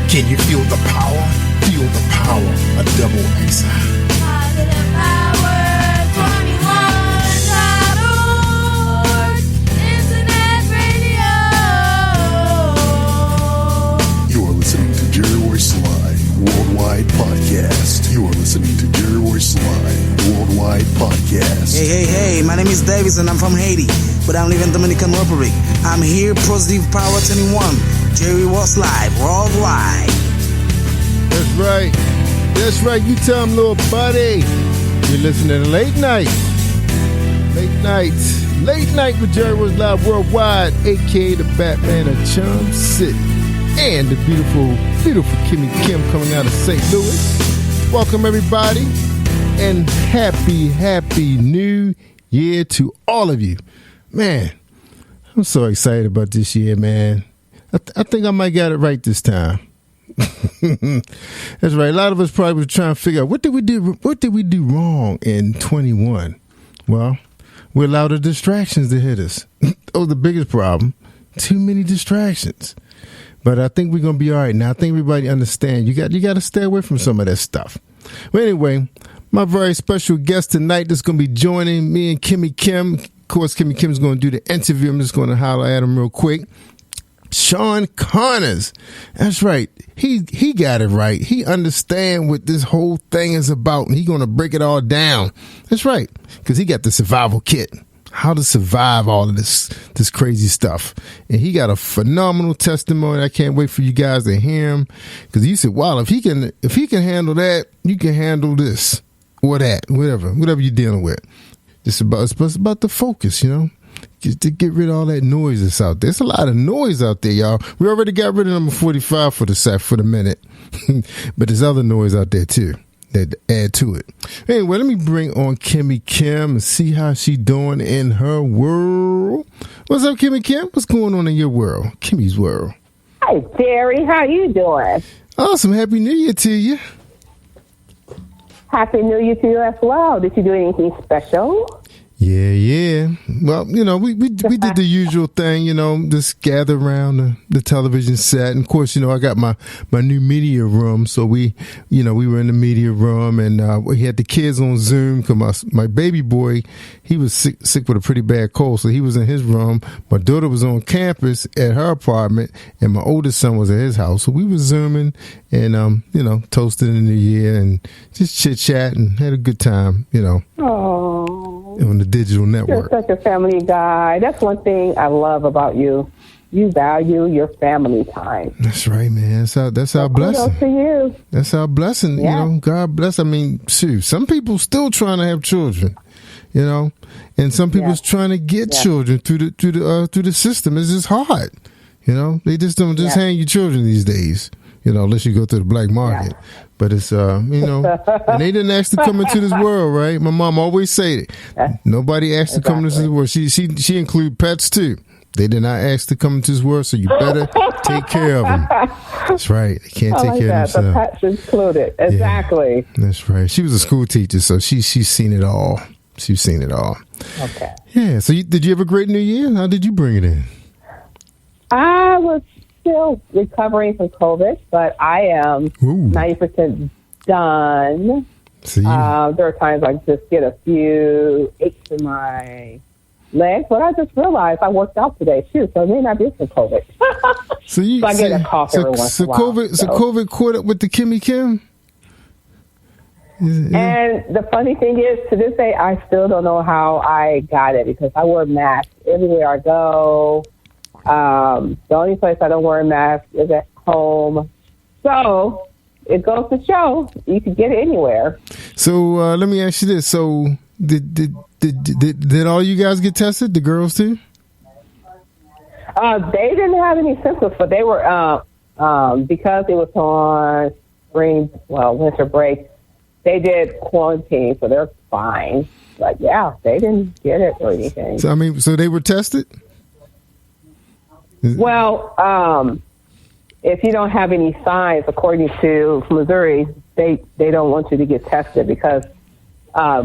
Can you feel the power? Feel the power of double XI. Positive Power 21.org, Internet radio. You are listening to Jerry Royce Live Worldwide Podcast. You are listening to Jerry Royce Live Worldwide Podcast. Hey, my name is Davis and I'm from Haiti, but I'm living in Dominican Republic. I'm here, Positive Power 21, Jerry Royce Live Worldwide. That's right. You tell him, little buddy. You're listening to Late Night with Jerry Royce Live Worldwide, a.k.a. the Batman of Chum City. And the beautiful Kimmie Kim coming out of St. Louis. Welcome, everybody. And happy New Year to all of you. Man, I'm so excited about this year, man. I think I might get it right this time. That's right. A lot of us probably was trying to figure out what did we do wrong in 21. Well, we allowed the distractions to hit us. That was the biggest problem. Too many distractions. But I think we're gonna be all right now. I think everybody understands. You got to stay away from some of that stuff. But anyway, my very special guest tonight is gonna be joining me and Kimmie Kim. Of course, Kimmie Kim is gonna do the interview. I'm just gonna holler at him real quick. Shawn Connors. That's right. He got it right. He understand what this whole thing is about, and he gonna break it all down. That's right, because he got the survival kit. How to survive all of this crazy stuff. And he got a phenomenal testimony. I can't wait for you guys to hear him, because he said, wow, if he can handle that, you can handle this or that, whatever you're dealing with. It's about the focus, you know. To get rid of all that noise that's out there. There's a lot of noise out there, y'all. We already got rid of number 45 for the minute. But there's other noise out there too that add to it. Anyway, let me bring on Kimmie Kim and see how she doing in her world. What's up, Kimmie Kim? What's going on in your world? Kimmie's world. Hi, Jerry. How you doing? Awesome. Happy New Year to you. Happy New Year to you as well. Did you do anything special? Yeah. Well, you know, we did the usual thing, you know, just gather around the television set. And of course, you know, I got my new media room. So we were in the media room, and we had the kids on Zoom because my baby boy, he was sick with a pretty bad cold. So he was in his room. My daughter was on campus at her apartment, and my oldest son was at his house. So we were Zooming and, you know, toasting the new year and just chit chat and had a good time, you know. Oh. On the digital network. You're such a family guy. That's one thing I love about you. You value your family time. That's right, man. That's our blessing. To you. That's our blessing. Yeah. You know, God bless. I mean, shoot, some people still trying to have children, you know, and some people's trying to get children through the system. It's just hard, you know. They just don't hang your children these days, you know, unless you go to the black market. Yeah. But it's, you know, and they didn't ask to come into this world, right? My mom always say it. Nobody asked to come into this world. She include pets too. They did not ask to come into this world, so you better take care of them. That's right. They can't take care of themselves. The pets included. Exactly. Yeah, that's right. She was a school teacher, so she's seen it all. She's seen it all. Okay. Yeah. So did you have a great New Year? How did you bring it in? I was still recovering from COVID, but I am 90% done. There are times I just get a few aches in my legs, but I just realized I worked out today too, so it may not be from COVID. So I get a cough every once in a while. COVID caught up with the Kimmie Kim? And the funny thing is, to this day, I still don't know how I got it, because I wear masks everywhere I go. The only place I don't wear a mask is at home. So it goes to show you can get it anywhere. So let me ask you this. So did all you guys get tested, the girls too? They didn't have any symptoms, but they were, because it was on winter break, they did quarantine, so they're fine. But yeah, they didn't get it or anything. So they were tested? Well, if you don't have any signs, according to Missouri, they don't want you to get tested because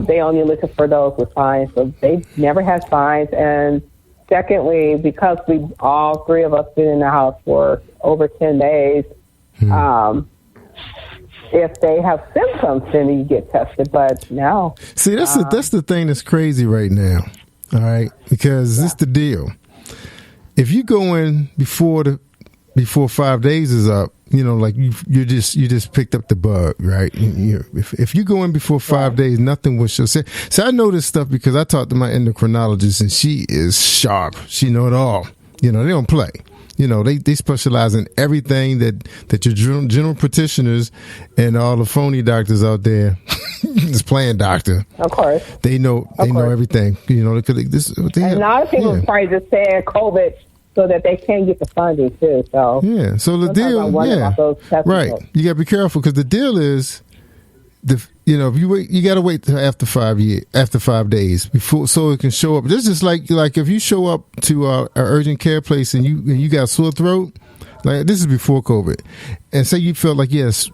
they only looking for those with signs. So they never had signs. And secondly, because we all three of us been in the house for over 10 days, If they have symptoms, then you get tested. But no. See, that's the thing that's crazy right now. All right, because this is the deal. If you go in before 5 days is up, like you just picked up the bug, right? If you go in before 5 days, nothing will show. So I know this stuff because I talked to my endocrinologist, and she is sharp. She know it all. They don't play. They specialize in everything that your general practitioners and all the phony doctors out there, this playing doctor. Of course. They know everything. And a lot of people probably just saying COVID so that they can get the funding too. So yeah. So the deal, right? You got to be careful because the deal is, if you wait, you got to wait till after 5 days before so it can show up. This is like if you show up to an urgent care place and you got sore throat. Like this is before COVID, and say you felt like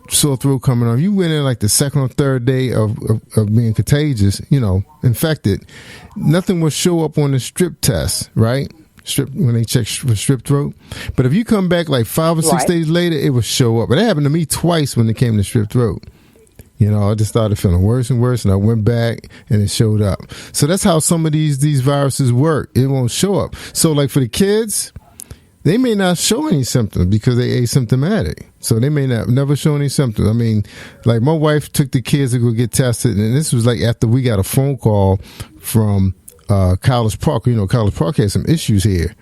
sore throat coming on. You went in like the second or third day of being contagious, infected. Nothing will show up on the strip test, right? When they check for strep throat. But if you come back like 5 or 6 days later, it will show up. But it happened to me twice when it came to strep throat. I just started feeling worse and worse, and I went back and it showed up. So that's how some of these viruses work. It won't show up. So like for the kids, they may not show any symptoms because they're asymptomatic. So they may never show any symptoms. I mean, like my wife took the kids to go get tested, and this was like after we got a phone call from College Park. College Park had some issues here,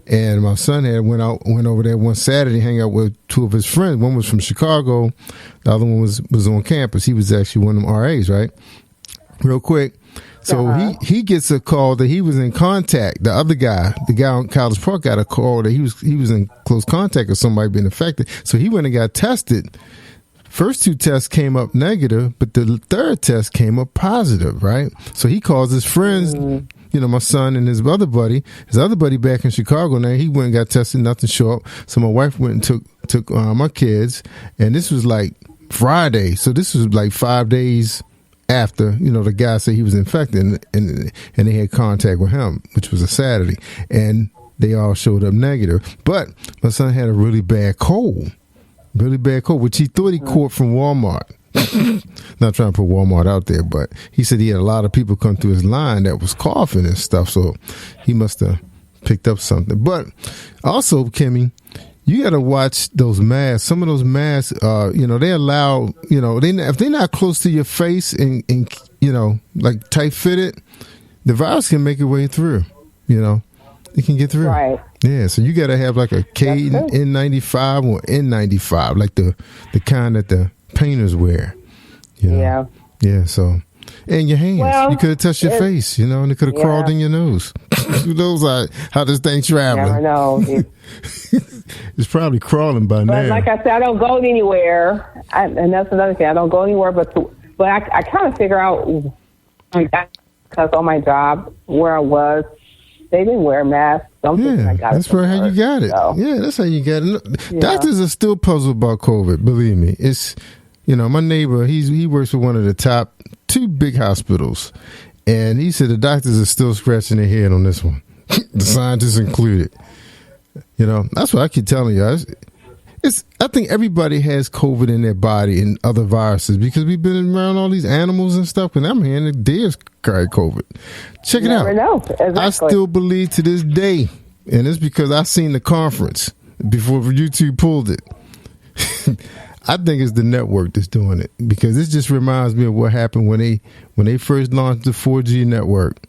and my son went over there one Saturday, hang out with two of his friends. One was from Chicago, the other one was on campus. He was actually one of them RAs, right? Real quick. So he gets a call that he was in contact. The other guy, the guy on College Park, got a call that he was in close contact with somebody being affected. So he went and got tested. First 2 tests came up negative, but the third test came up positive, right? So he calls his friends, my son and his other buddy back in Chicago. Now he went and got tested, nothing showed up. So my wife went and took my kids, and this was like Friday. So this was like 5 days after, the guy said he was infected, and they had contact with him, which was a Saturday, and they all showed up negative. But my son had a really bad cold, which he thought he caught from Walmart. Not trying to put Walmart out there, but he said he had a lot of people come through his line that was coughing and stuff, so he must have picked up something. But also, Kimmie, you got to watch those masks. Some of those masks, they allow, if they're not close to your face and like tight fitted, the virus can make its way through. It can get through. Right. Yeah, so you got to have like a N95 or N95, like the kind that the painters wear. Yeah. Yeah, so. And your hands. Well, you could have touched your face, and it could have crawled in your nose. Who knows how this thing's traveling? Never know. It's probably crawling by now. But like I said, I don't go anywhere. And that's another thing. I don't go anywhere, but I kind of figure out, because on my job, where I was, they didn't wear masks. That's probably how you got it. So. Yeah, that's how you got it. Doctors are still puzzled about COVID, believe me. It's, my neighbor, he works for one of the top 2 big hospitals, and he said the doctors are still scratching their head on this one, the scientists included. That's what I keep telling you. I think everybody has COVID in their body and other viruses because we've been around all these animals and stuff, and I'm hearing the deers carry COVID. Check it out. Never know. Exactly. I still believe to this day, and it's because I seen the conference before YouTube pulled it. I think it's the network that's doing it because this just reminds me of what happened when they first launched the 4G network.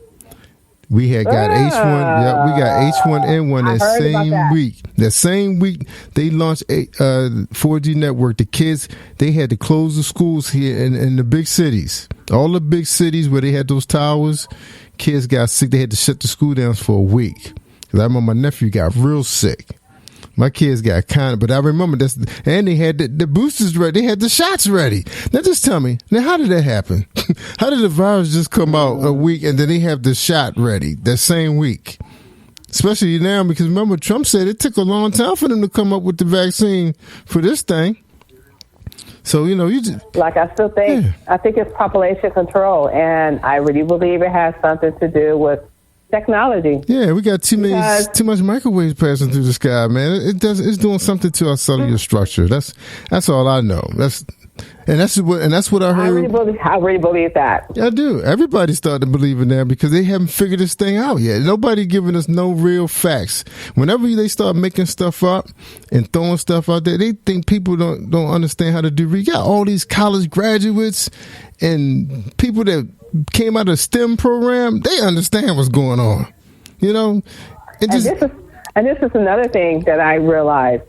We had got H1. Yeah, we got H1N1 that same week. That same week they launched a 4G network. The kids, they had to close the schools here in the big cities. All the big cities where they had those towers, kids got sick. They had to shut the school down for a week. Because I remember my nephew got real sick. My kids got but I remember this, and they had the boosters ready. They had the shots ready. Now just tell me, now how did that happen? How did the virus just come out a week and then they have the shot ready that same week? Especially now, because remember Trump said it took a long time for them to come up with the vaccine for this thing. So, you just... Like I still think, I think it's population control, and I really believe it has something to do with technology. Yeah, we got too much microwaves passing through the sky, man. It's doing something to our cellular structure. That's all I know. That's what I heard. I really believe that. I do. Everybody's starting to believe in that because they haven't figured this thing out yet. Nobody giving us no real facts. Whenever they start making stuff up and throwing stuff out there, they think people don't understand how to do. You got all these college graduates and people that came out of the STEM program. They understand what's going on. You know, and this is another thing that I realized.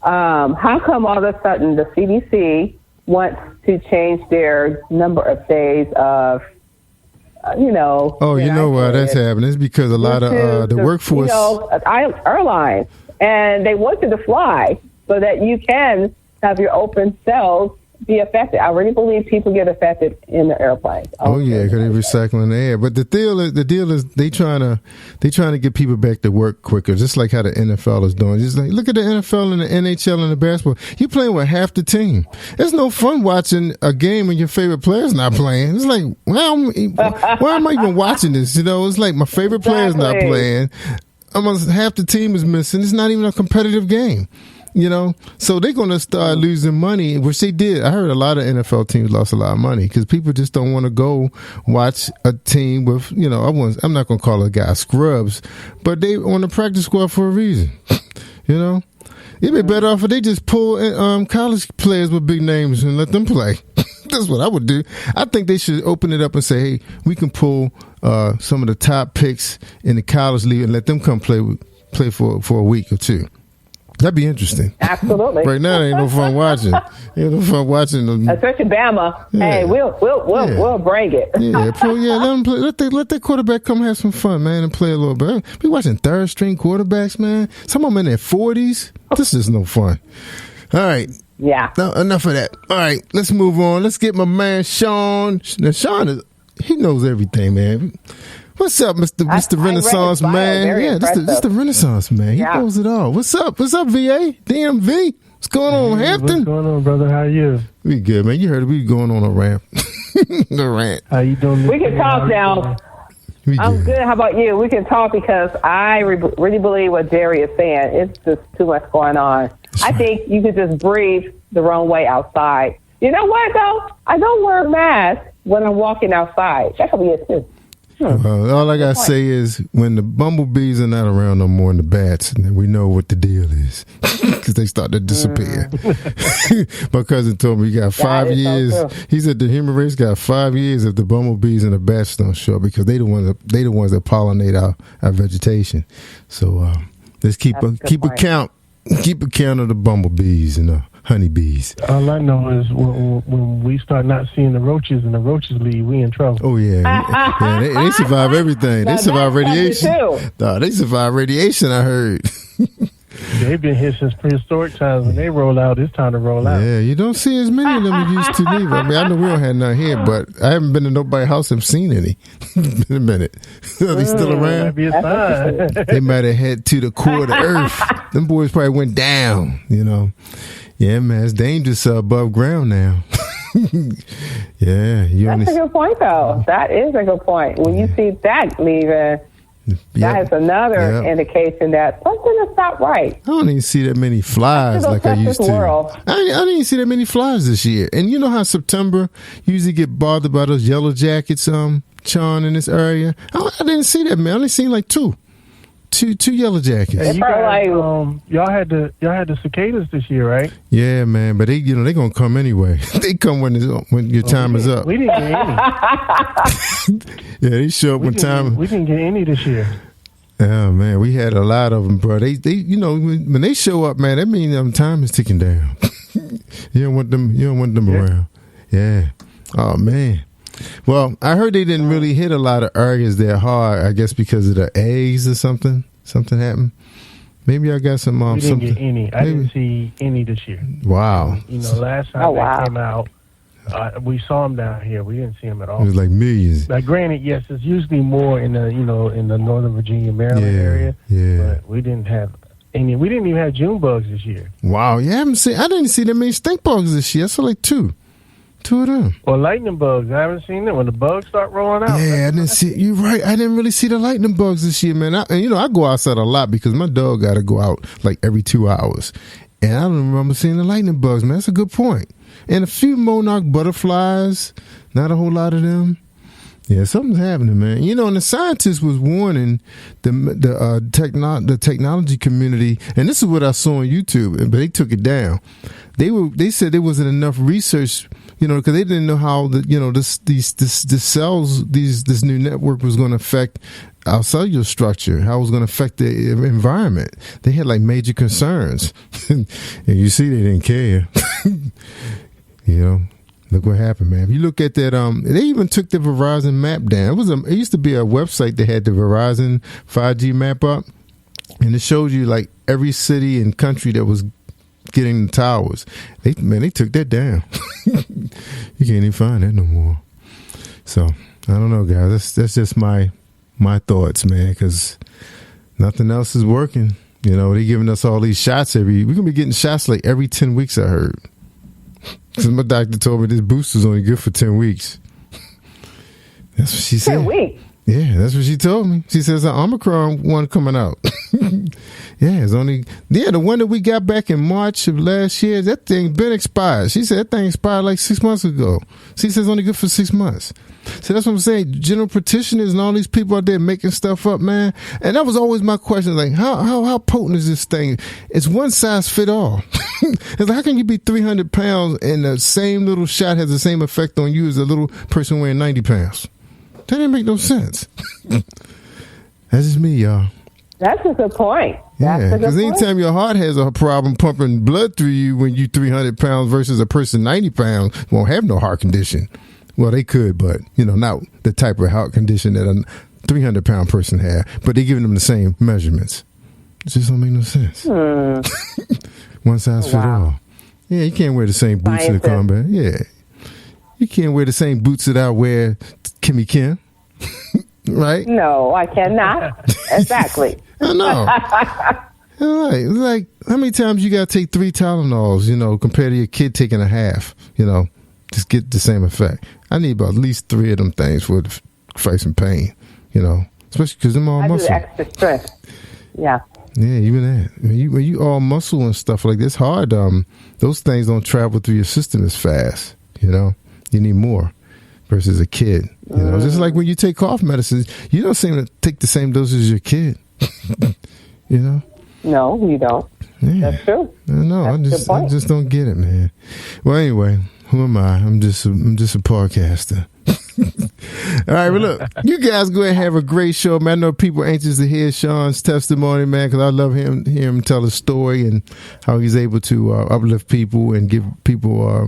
How come all of a sudden the CDC wants to change their number of days of, Oh, you know why that's happening? It's because a lot of the workforce, airlines, and they want you to fly so that you can have your open cells be affected. I really believe people get affected in the airplanes. Oh yeah, because they're recycling the air. But the deal is they trying to get people back to work quicker, just like how the NFL is doing. Just like look at the NFL and the NHL and the basketball. You playing with half the team. It's no fun watching a game when your favorite player's not playing. It's like why am I even watching this? It's like my favorite player's not playing. Almost half the team is missing. It's not even a competitive game. So they're going to start losing money, which they did. I heard a lot of NFL teams lost a lot of money because people just don't want to go watch a team with, I'm not going to call a guy scrubs, but they on the practice squad for a reason. It'd be better off if they just pull college players with big names and let them play. That's what I would do. I think they should open it up and say, hey, we can pull some of the top picks in the college league and let them come play for a week or two. That'd be interesting. Absolutely. Right now, ain't no fun watching. Ain't no fun watching them. Especially Bama. Yeah. Hey, we'll bring it. Let them play. Let that quarterback come have some fun, man, and play a little bit. We watching third string quarterbacks, man. Some of them in their 40s. This is no fun. All right. Yeah. No, enough of that. All right, let's move on. Let's get my man Shawn. Now, Shawn he knows everything, man. What's up, Mr. Renaissance man? Yeah, this the Renaissance man. He knows it all. What's up? What's up, VA? DMV? What's going on, Hampton? What's going on, brother? How are you? We good, man. You heard it. We going on a rant. The rant. How you doing? We can talk now. I'm good. How about you? We can talk because I really believe what Jerry is saying. It's just too much going on. I think you could just breathe the wrong way outside. You know what, though? I don't wear a mask when I'm walking outside. That could be it, too. All I gotta say is when the bumblebees are not around no more and the bats, then we know what the deal is because they start to disappear. My cousin told me he got 5 years. So he said the human race got 5 years if the bumblebees and the bats don't show up because they the ones that pollinate our vegetation. So let's keep a count of the bumblebees and the honeybees. All I know is when we start not seeing the roaches and the roaches leave, we in trouble. Oh yeah, they survive everything. They survive radiation. No, they survive radiation. I heard. They've been here since prehistoric times. When they roll out, it's time to roll out. Yeah, you don't see as many of them as you used to neither. I mean, I know we don't have none here, but I haven't been to nobody's house and seen any. Been a minute. Are they still around? Might be a sign. They might have had to the core of the earth. Them boys probably went down, Yeah, man, it's dangerous above ground now. Yeah. That's a good point, though. That is a good point. When you see that leaving, that is another indication that something is not right. I don't even see that many flies like I used to. I didn't even see that many flies this year. And you know how September usually get bothered by those yellow jackets, Sean, in this area? I didn't see that, man. I only seen like two yellow jackets. Hey, you guys, y'all had the cicadas this year, right? Yeah, man. But they gonna come anyway. They come when your time is up. We didn't get any. Yeah, they show up when time. We didn't get any this year. Oh man, we had a lot of them, bro. They when they show up, man, that means time is ticking down. You don't want them around. Yeah. Oh man. Well, I heard they didn't really hit a lot of areas that hard. I guess because of the eggs or something. Something happened. Maybe I got some. We didn't get any. I didn't see any this year. Wow. Last time they came out, we saw them down here. We didn't see them at all. It was like millions. Now, granted, yes, it's usually more in the in the Northern Virginia, Maryland area. Yeah. But we didn't have any. We didn't even have June bugs this year. Wow. Yeah, I didn't see that many stink bugs this year. I saw like two Two of them. Or lightning bugs. I haven't seen them when the bugs start rolling out. Yeah, I didn't see. You're right. I didn't really see the lightning bugs this year, man. I go outside a lot because my dog got to go out like every 2 hours, and I don't remember seeing the lightning bugs, man. That's a good point. And a few monarch butterflies. Not a whole lot of them. Yeah, something's happening, man. And the scientists was warning the technology community, and this is what I saw on YouTube, but they took it down. They said there wasn't enough research, because they didn't know how the cells, this new network was going to affect our cellular structure, how it was going to affect the environment. They had like major concerns, and you see they didn't care. Look what happened, man. If you look at that, they even took the Verizon map down. It used to be a website that had the Verizon 5G map up, and it showed you like every city and country that was getting the towers. They took that down. You can't even find that no more. So I don't know, guys. That's just my thoughts, man. Because nothing else is working. They giving us all these shots we're gonna be getting shots like every 10 weeks. I heard. Because my doctor told me this booster's only good for 10 weeks. That's what she said. 10 weeks? Yeah, that's what she told me. She says the Omicron one coming out. The one that we got back in March of last year, that thing been expired. She said that thing expired like 6 months ago. She says it's only good for 6 months. So that's what I'm saying. General practitioners and all these people out there making stuff up, man. And that was always my question. Like, how potent is this thing? It's one size fit all. It's like, how can you be 300 pounds and the same little shot has the same effect on you as a little person weighing 90 pounds? That didn't make no sense. That's just me, y'all. That's a good point. Yeah, because anytime your heart has a problem pumping blood through you when you 300 pounds versus a person 90 pounds won't have no heart condition. Well, they could, but, not the type of heart condition that a 300-pound person had. But they're giving them the same measurements. It just don't make no sense. One size fit all. Yeah, you can't wear the same boots in the combat. Yeah. You can't wear the same boots that I wear, Kimmie Kim. Right? No, I cannot. Exactly. I know. All right. It's like, how many times you got to take 3 Tylenols, compared to your kid taking a half, just get the same effect. I need about at least 3 of them things for fight some pain, especially because them all muscle. I do extra strength. Yeah. Yeah, even that. When you all muscle and stuff like this, hard. Those things don't travel through your system as fast. You need more versus a kid. Just like when you take cough medicines, you don't seem to take the same dose as your kid. No, you don't. Yeah. That's true. I just don't get it, man. Well, anyway, who am I? I'm just a podcaster. All right, well, look, you guys go ahead and have a great show, man. I know people are anxious to hear Shawn's testimony, man, because I love hear him tell his story and how he's able to uplift people and give people,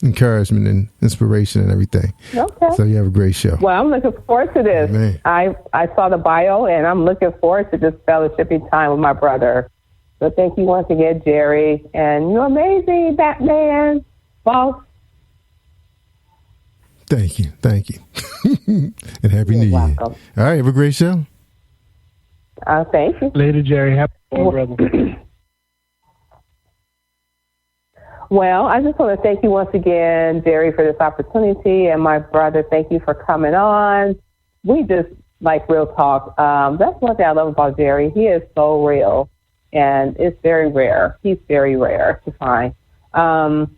encouragement and inspiration and everything. Okay. So you have a great show. Well, I'm looking forward to this. Man. I saw the bio, and I'm looking forward to this fellowshipping time with my brother. So thank you once again, Jerry. And you're amazing, Batman, boss. Thank you. And Happy New Year. All right, have a great show. Thank you. Later, Jerry. Happy New Year, brother. Well, I just want to thank you once again, Jerry, for this opportunity. And my brother, thank you for coming on. We just like real talk. That's one thing I love about Jerry. He is so real, and it's very rare. He's very rare to find. I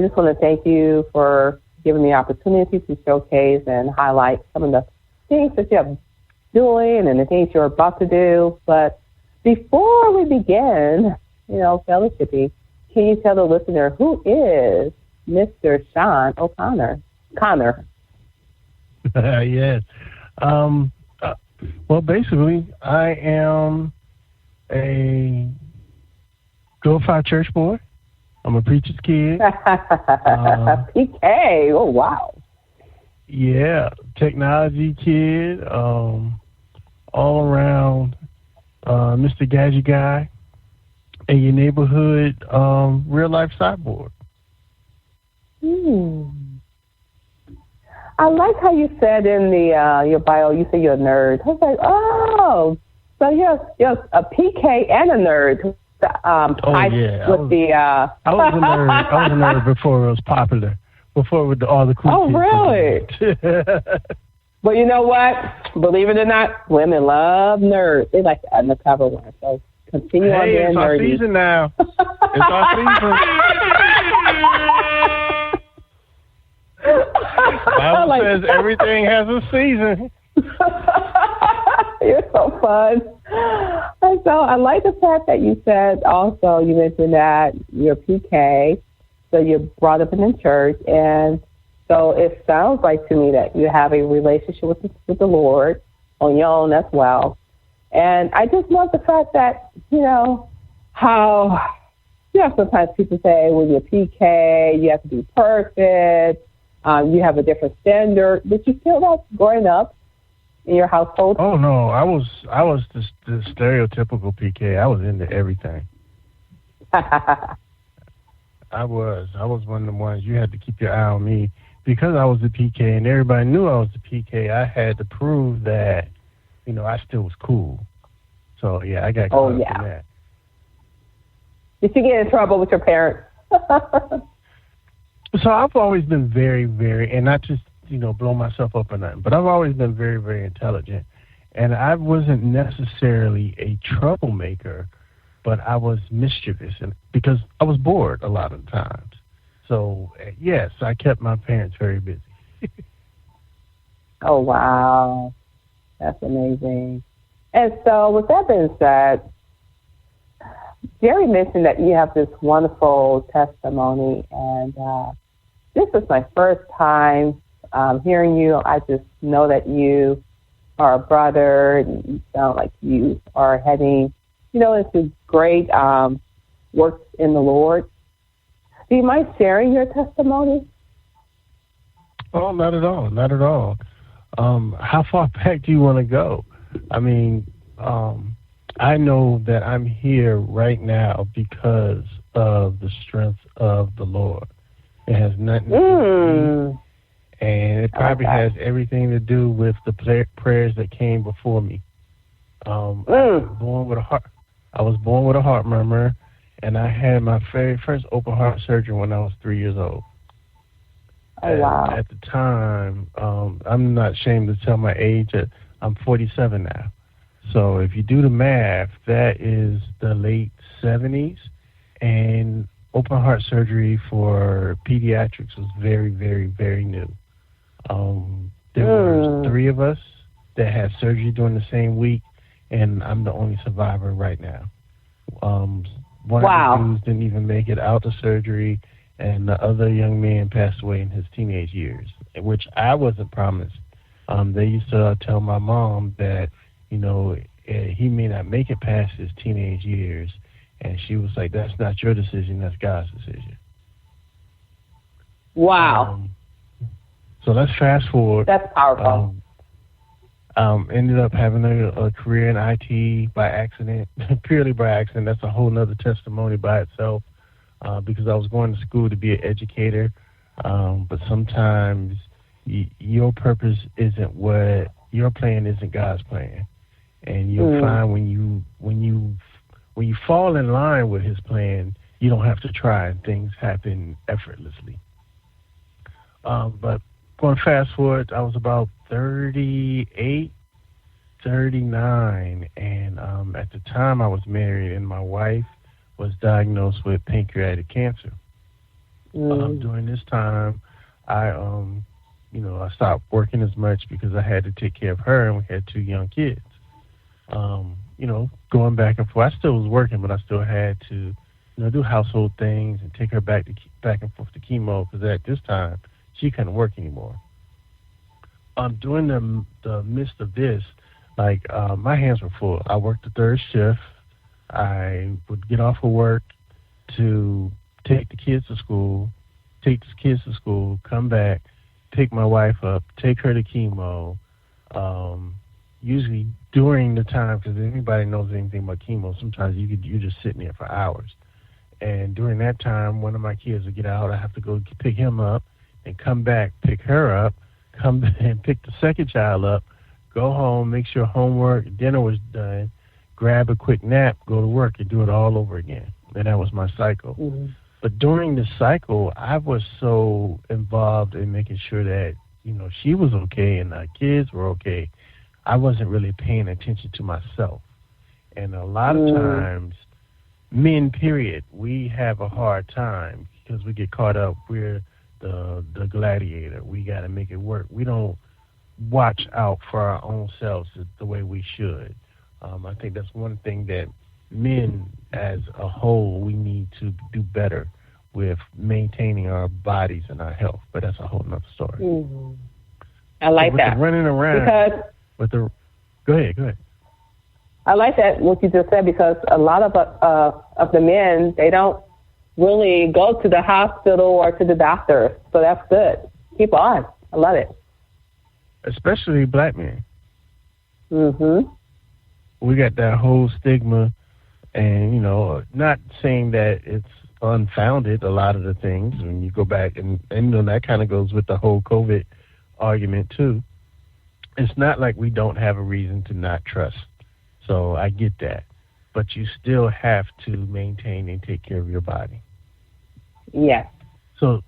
just want to thank you for giving me the opportunity to showcase and highlight some of the things that you're doing and the things you're about to do. But before we begin, fellowshipping, can you tell the listener who is Mr. Shawn Connors? Yes. Well, basically, I am a glorified church boy. I'm a preacher's kid. PK. Oh, wow. Yeah. Technology kid. All around Mr. Gadget guy. And your neighborhood real life cyborg. I like how you said in the your bio, you say you're a nerd. I was like, oh, so you're a PK and a nerd. I was a nerd. I was a nerd before it was popular. before with all the cool Oh, kids. really? Well, you know what? Believe it or not, women love nerds. They like the undercover one. So continue on being it's nerdy. our season now. It's our season. Bible says everything has a season. You're so fun. And so I like the fact that you said also, you mentioned that you're PK, so you're brought up in the church, and so it sounds like to me that you have a relationship with the Lord on your own as well. And I just love the fact that, how, sometimes people say when you're PK, you have to be perfect, you have a different standard. Did you feel that growing up in your household? Oh, no, I was the stereotypical PK. I was into everything. I was one of the ones you had to keep your eye on me. Because I was the PK and everybody knew I was the PK, I had to prove that, I still was cool. So, yeah, I got caught up in that. Did you get in trouble with your parents? So I've always been very, very, and not just, blow myself up or nothing, but I've always been very, very intelligent. And I wasn't necessarily a troublemaker, but I was mischievous because I was bored a lot of the times. So, yes, I kept my parents very busy. Oh, wow. That's amazing. And so with that being said, Jerry mentioned that you have this wonderful testimony, and this is my first time hearing you. I just know that you are a brother, and you sound like you are heading, into great work in the Lord. Do you mind sharing your testimony? Oh, not at all. Not at all. How far back do you want to go? I mean, I know that I'm here right now because of the strength of the Lord. It has nothing to do with me, and it probably has everything to do with the prayers that came before me. I was born with a heart murmur, and I had my very first open heart surgery when I was 3 years old. Oh, wow. At the time, I'm not ashamed to tell my age. I'm 47 now. So if you do the math, that is the late 70s, and open heart surgery for pediatrics was very, very, very new. There were 3 of us that had surgery during the same week, and I'm the only survivor right now. One of the dudes didn't even make it out of surgery, and the other young man passed away in his teenage years, which I wasn't promised. They used to tell my mom that, he may not make it past his teenage years, and she was like, that's not your decision, that's God's decision. Wow. So let's fast forward. That's powerful. Ended up having a career in IT by accident, purely by accident. That's a whole nother testimony by itself, because I was going to school to be an educator, but sometimes your purpose isn't what your plan isn't God's plan, and you'll find when you fall in line with His plan, you don't have to try, and things happen effortlessly. But going fast forward, I was about 38, 39, and at the time I was married, and my wife was diagnosed with pancreatic cancer. During this time, I stopped working as much because I had to take care of her, and we had 2 young kids. Going back and forth, I still was working, but I still had to, do household things and take her back and forth to chemo, because at this time she couldn't work anymore. During the midst of this, my hands were full. I worked the 3rd shift. I would get off of work to take the kids to school, come back, pick my wife up, take her to chemo. Usually during the time, because if anybody knows anything about chemo, sometimes you're just sitting there for hours. And during that time, one of my kids would get out. I have to go pick him up and come back, pick her up, come back and pick the second child up, go home, make sure homework, dinner was done, grab a quick nap, go to work, and do it all over again. And that was my cycle. But during the cycle, I was so involved in making sure that, she was okay and our kids were okay. I wasn't really paying attention to myself. And a lot of times, men, period, we have a hard time because we get caught up. We're the gladiator. We got to make it work. We don't watch out for our own selves the way we should. I think that's one thing that men as a whole, we need to do better with maintaining our bodies and our health. But that's a whole nother story. Mm-hmm. I like so that. Running around because go ahead. I like that what you just said, because a lot of the men, they don't really go to the hospital or to the doctor. So that's good. Keep on. I love it. Especially black men. Mm-hmm. We got that whole stigma, and, not saying that it's unfounded, a lot of the things, when you go back, and that kind of goes with the whole COVID argument, too. It's not like we don't have a reason to not trust. So I get that. But you still have to maintain and take care of your body. Yes. So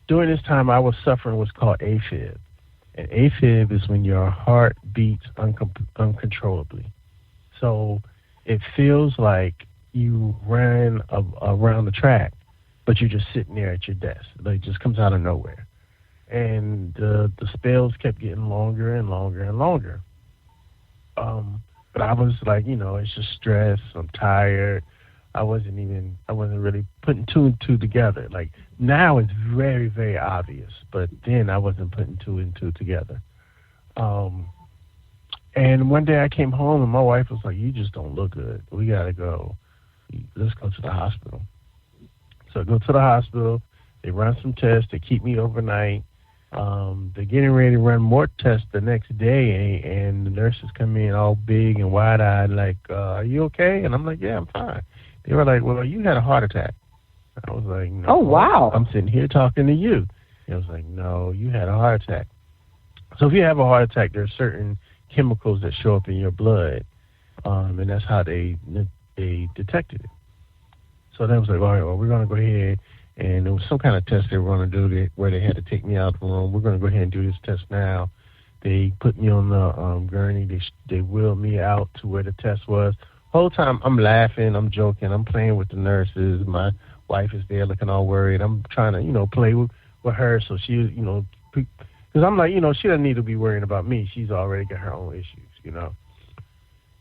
during this time, I was suffering what's called AFib. And AFib is when your heart beats uncontrollably. So it feels like you ran around the track, but you're just sitting there at your desk. Like, it just comes out of nowhere. And the spells kept getting longer and longer and longer. But I was like, it's just stress. I'm tired. I wasn't really putting two and two together. Like, now it's very, very obvious, but then I wasn't putting two and two together. And one day I came home and my wife was like, "You just don't look good. We got to go. Let's go to the hospital." So I go to the hospital. They run some tests. They keep me overnight. They're getting ready to run more tests the next day, and the nurses come in all big and wide-eyed, like, "Are you okay?" And I'm like, "Yeah, I'm fine." They were like, "Well, you had a heart attack." I was like, "No." Oh, wow. I'm sitting here talking to you. It was like, "No, you had a heart attack." So if you have a heart attack, there are certain chemicals that show up in your blood, and that's how they detected it. So they was like, "All right, well, we're going to go ahead," and there was some kind of test they were going to do where they had to take me out of the room. We're going to go ahead and do this test now. They put me on the gurney. They wheeled me out to where the test was. Whole time I'm laughing, I'm joking, I'm playing with the nurses. My wife is there looking all worried. I'm trying to, play with her so she, because I'm like, she doesn't need to be worrying about me. She's already got her own issues,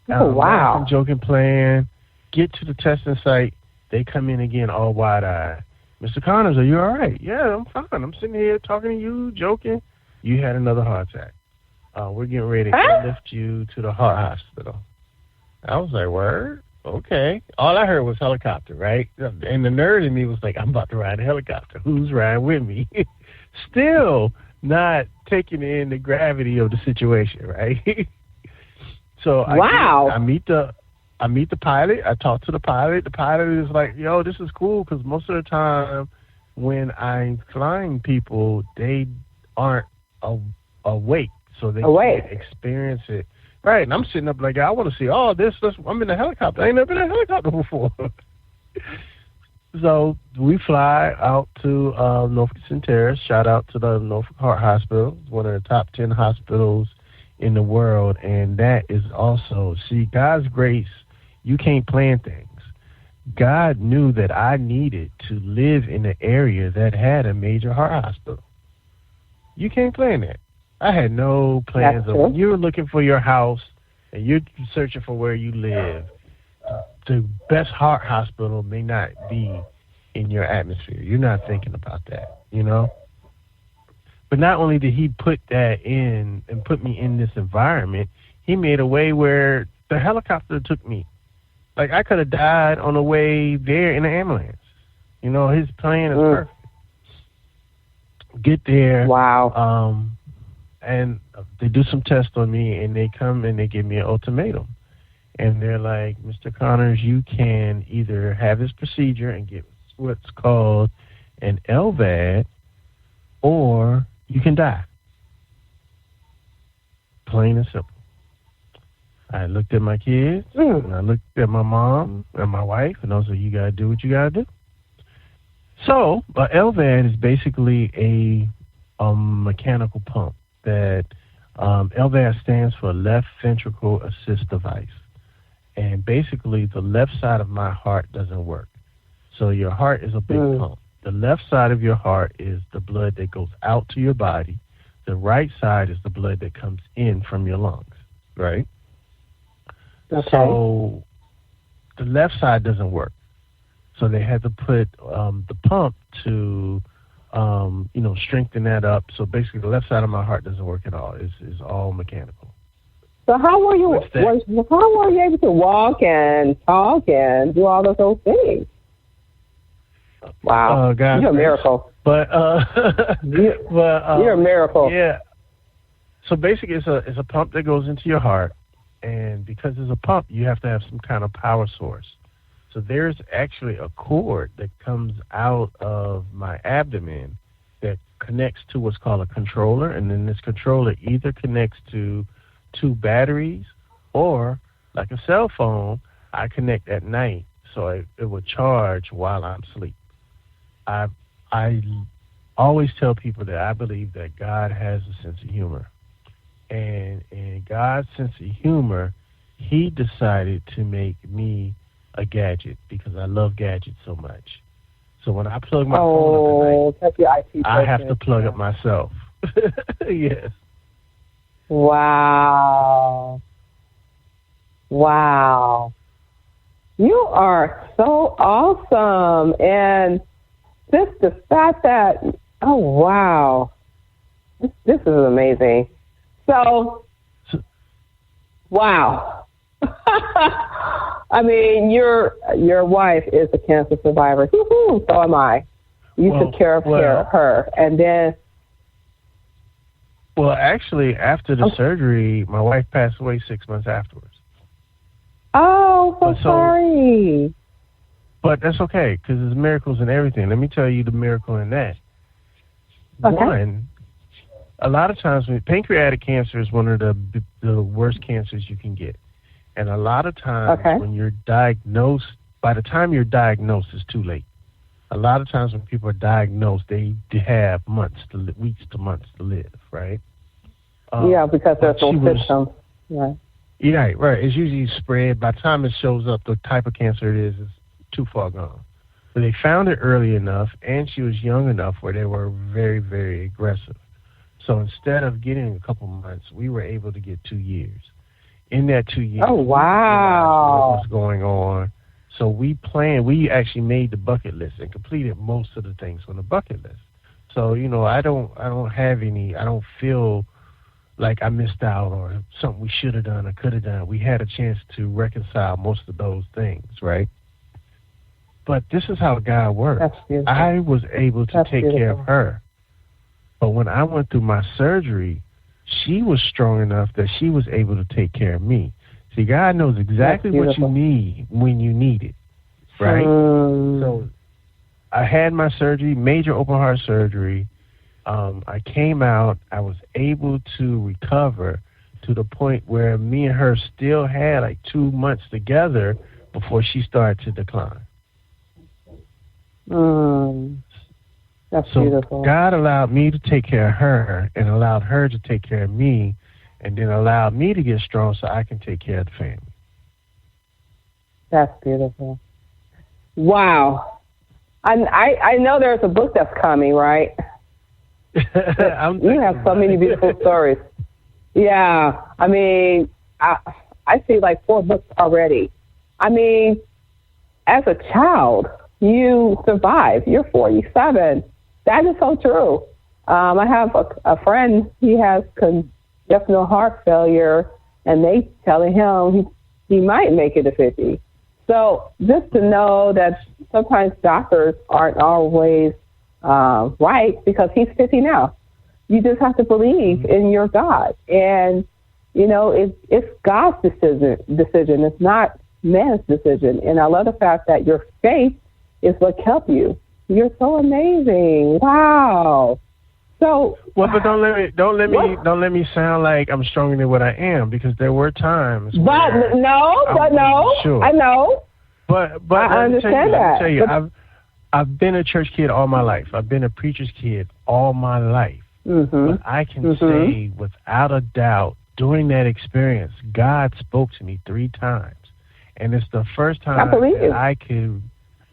Oh, wow. I'm joking, playing. Get to the testing site. They come in again all wide-eyed. "Mr. Connors, are you all right?" "Yeah, I'm fine. I'm sitting here talking to you, joking." "You had another heart attack. We're getting ready to lift you to the heart hospital." I was like, "Word? Okay." All I heard was helicopter, right? And the nerd in me was like, "I'm about to ride a helicopter. Who's riding with me?" Still not taking in the gravity of the situation, right? So wow. I meet the pilot. I talk to the pilot. The pilot is like, "Yo, this is cool," because most of the time when I'm flying people, they aren't awake, so they can't experience it. Right, and I'm sitting up like, I want to see all this. I'm in a helicopter. I ain't never been in a helicopter before. So we fly out to Norfolk St. Terrace. Shout out to the Norfolk Heart Hospital. It's one of the top 10 hospitals in the world. And that is also, see, God's grace, you can't plan things. God knew that I needed to live in an area that had a major heart hospital. You can't plan that. I had no plans of when you're looking for your house and you're searching for where you live. The best heart hospital may not be in your atmosphere. You're not thinking about that, But not only did he put that in and put me in this environment, he made a way where the helicopter took me. Like, I could have died on the way there in the ambulance. His plan is perfect. Get there. Wow. And they do some tests on me, and they come and they give me an ultimatum. And they're like, "Mr. Connors, you can either have this procedure and get what's called an LVAD, or you can die." Plain and simple. I looked at my kids, and I looked at my mom and my wife, and I was like, "You got to do what you got to do." So, LVAD is basically a mechanical pump that LVAD stands for left ventricle assist device. And basically, the left side of my heart doesn't work. So your heart is a big pump. The left side of your heart is the blood that goes out to your body. The right side is the blood that comes in from your lungs, right? Okay. So the left side doesn't work. So they had to put the pump to, strengthen that up. So basically, the left side of my heart doesn't work at all. It's all mechanical. So how were you able to walk and talk and do all of those things? Wow, you're a miracle. But you're a miracle. Yeah. So basically, it's a pump that goes into your heart, and because it's a pump, you have to have some kind of power source. So there's actually a cord that comes out of my abdomen that connects to what's called a controller, and then this controller either connects to 2 batteries or, like a cell phone, I connect at night so it will charge while I'm asleep. I always tell people that I believe that God has a sense of humor. And in God's sense of humor, he decided to make me a gadget because I love gadgets so much. So when I plug my phone up at night, I have to plug up myself. Yes. Wow. You are so awesome. And just the fact that, oh, wow. This is amazing. So, wow. I mean, your wife is a cancer survivor. So am I. You took care of her. And then... Well, actually, after the surgery, my wife passed away 6 months afterwards. Oh, sorry. But that's okay, because there's miracles in everything. Let me tell you the miracle in that. Okay. One, a lot of times, pancreatic cancer is one of the worst cancers you can get. And a lot of times when you're diagnosed, by the time you're diagnosed, it's too late. A lot of times when people are diagnosed, they have weeks to months to live, right? Because there's no symptoms. Right. Yeah, right. It's usually spread. By the time it shows up, the type of cancer it is too far gone. But they found it early enough, and she was young enough where they were very, very aggressive. So instead of getting a couple months, we were able to get 2 years. In that 2 years, oh, wow, what was going on? So we actually made the bucket list and completed most of the things on the bucket list. So, I don't feel like I missed out or something we should have done or could have done. We had a chance to reconcile most of those things, right? But this is how God works. I was able to take care of her. But when I went through my surgery, she was strong enough that she was able to take care of me. See, God knows exactly what you need when you need it, right? So I had my surgery, major open heart surgery. I came out. I was able to recover to the point where me and her still had like 2 months together before she started to decline. That's so beautiful. God allowed me to take care of her and allowed her to take care of me, and then allowed me to get strong so I can take care of the family. That's beautiful. Wow. I know there's a book that's coming, right? You have so many beautiful stories. Yeah. I mean, I see like 4 books already. I mean, as a child, you survived. You're 47. That is so true. I have a friend, he has congestional heart failure, and they telling him he might make it to 50. So just to know that sometimes doctors aren't always right, because he's 50 now. You just have to believe in your God. And, it's God's decision. It's not man's decision. And I love the fact that your faith is what kept you. You're so amazing. Wow. So but don't let me sound like I'm stronger than what I am, because there were times. No. Sure. I know. But I understand that. Let me tell you, I've been a church kid all my life. I've been a preacher's kid all my life. But I can say without a doubt, during that experience, God spoke to me 3 times. And it's the first time that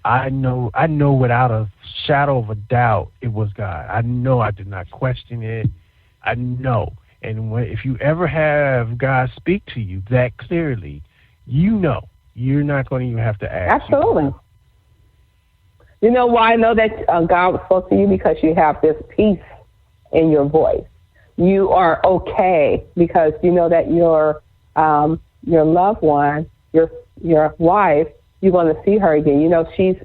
I know without a shadow of a doubt it was God. I know I did not question it. I know. And if you ever have God speak to you that clearly, you know you're not going to even have to ask. Absolutely. You know why I know that God spoke to you? Because you have this peace in your voice. You are okay because you know that your loved one, your wife, you're going to see her again. You know, she's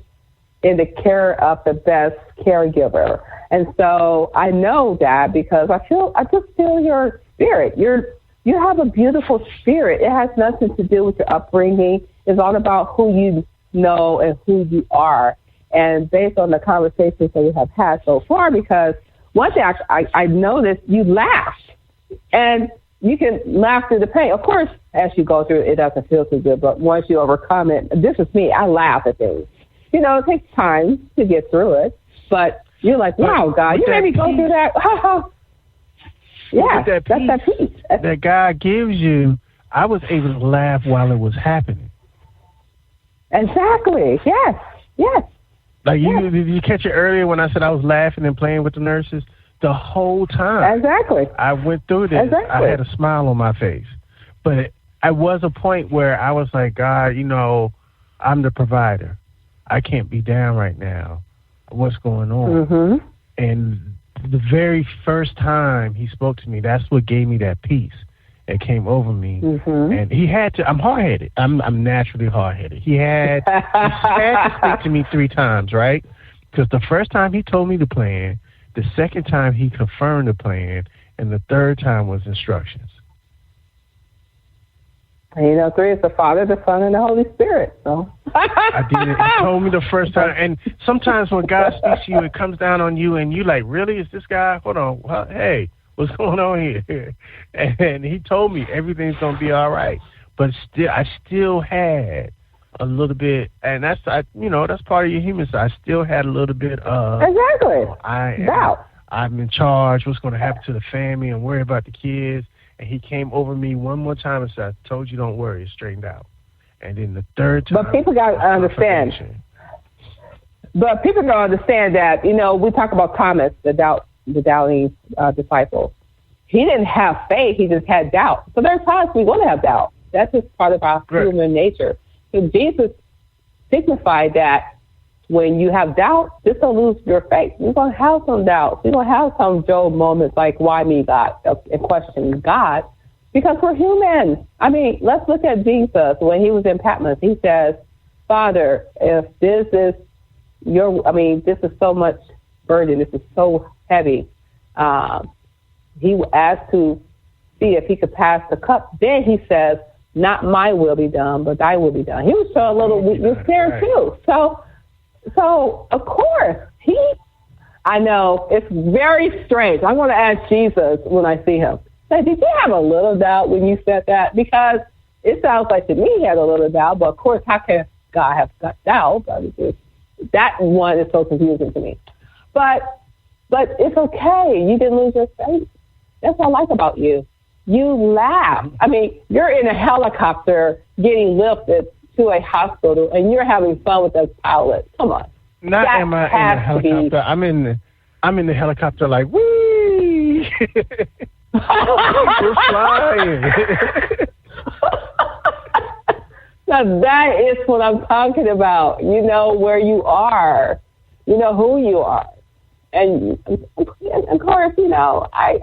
in the care of the best caregiver. And so I know that because I just feel your spirit. You have a beautiful spirit. It has nothing to do with your upbringing. It's all about who you know and who you are. And based on the conversations that we have had so far, because one thing I noticed, you laughed. And you can laugh through the pain. Of course, as you go through it, it doesn't feel too good. But once you overcome it, this is me. I laugh at things. You know, it takes time to get through it. But you're like, wow, God, you made me go through that. Yeah, that's that peace. That God gives you, I was able to laugh while it was happening. Exactly. Yes. Like, did you catch it earlier when I said I was laughing and playing with the nurses? The whole time. Exactly. I went through this. Exactly. I had a smile on my face. But I was a point where I was like, God, you know, I'm the provider. I can't be down right now. What's going on? And the very first time he spoke to me, that's what gave me that peace. It came over me. And he had to, I'm hard-headed. I'm naturally hard-headed. He had to speak to me 3 times, right? Because the first time he told me the plan, the second time he confirmed the plan, and the third time was instructions. And you know, 3 is the Father, the Son, and the Holy Spirit. So I did it. He told me the first time. And sometimes when God speaks to you, it comes down on you, and you like, really? Is this guy? Hold on. Hey, what's going on here? And he told me everything's going to be all right. But I still had a little bit, and that's part of your human side. I still had a little bit of doubt. I'm in charge. What's going to happen to the family and worry about the kids? And he came over me one more time and said, I told you don't worry, it's straightened out. And then the third time. But people got to understand. But people got to understand that, you know, we talk about Thomas, the doubting disciple. He didn't have faith, he just had doubt. So there's times we want to have doubt. That's just part of our human nature. So Jesus signified that when you have doubt, just don't lose your faith. You're going to have some doubts. You're going to have some Job moments like, why me, God? And questioning God. Because we're human. I mean, let's look at Jesus. When he was in Patmos, he says, Father, if this is this is so much burden. This is so heavy. He asked to see if he could pass the cup. Then he says, not my will be done, but thy will be done. He was showing a little weakness there too. So, of course, I know, it's very strange. I'm going to ask Jesus when I see him. Say, did you have a little doubt when you said that? Because it sounds like to me he had a little doubt, but of course, how can God have doubt? I mean, that one is so confusing to me. But it's okay. You didn't lose your faith. That's what I like about you. You laugh. I mean, you're in a helicopter getting lifted to a hospital, and you're having fun with those pilots. Come on. Not am I in the helicopter. I'm in the helicopter like, whee! We're flying. Now that is what I'm talking about. You know where you are. You know who you are. And of course, you know, I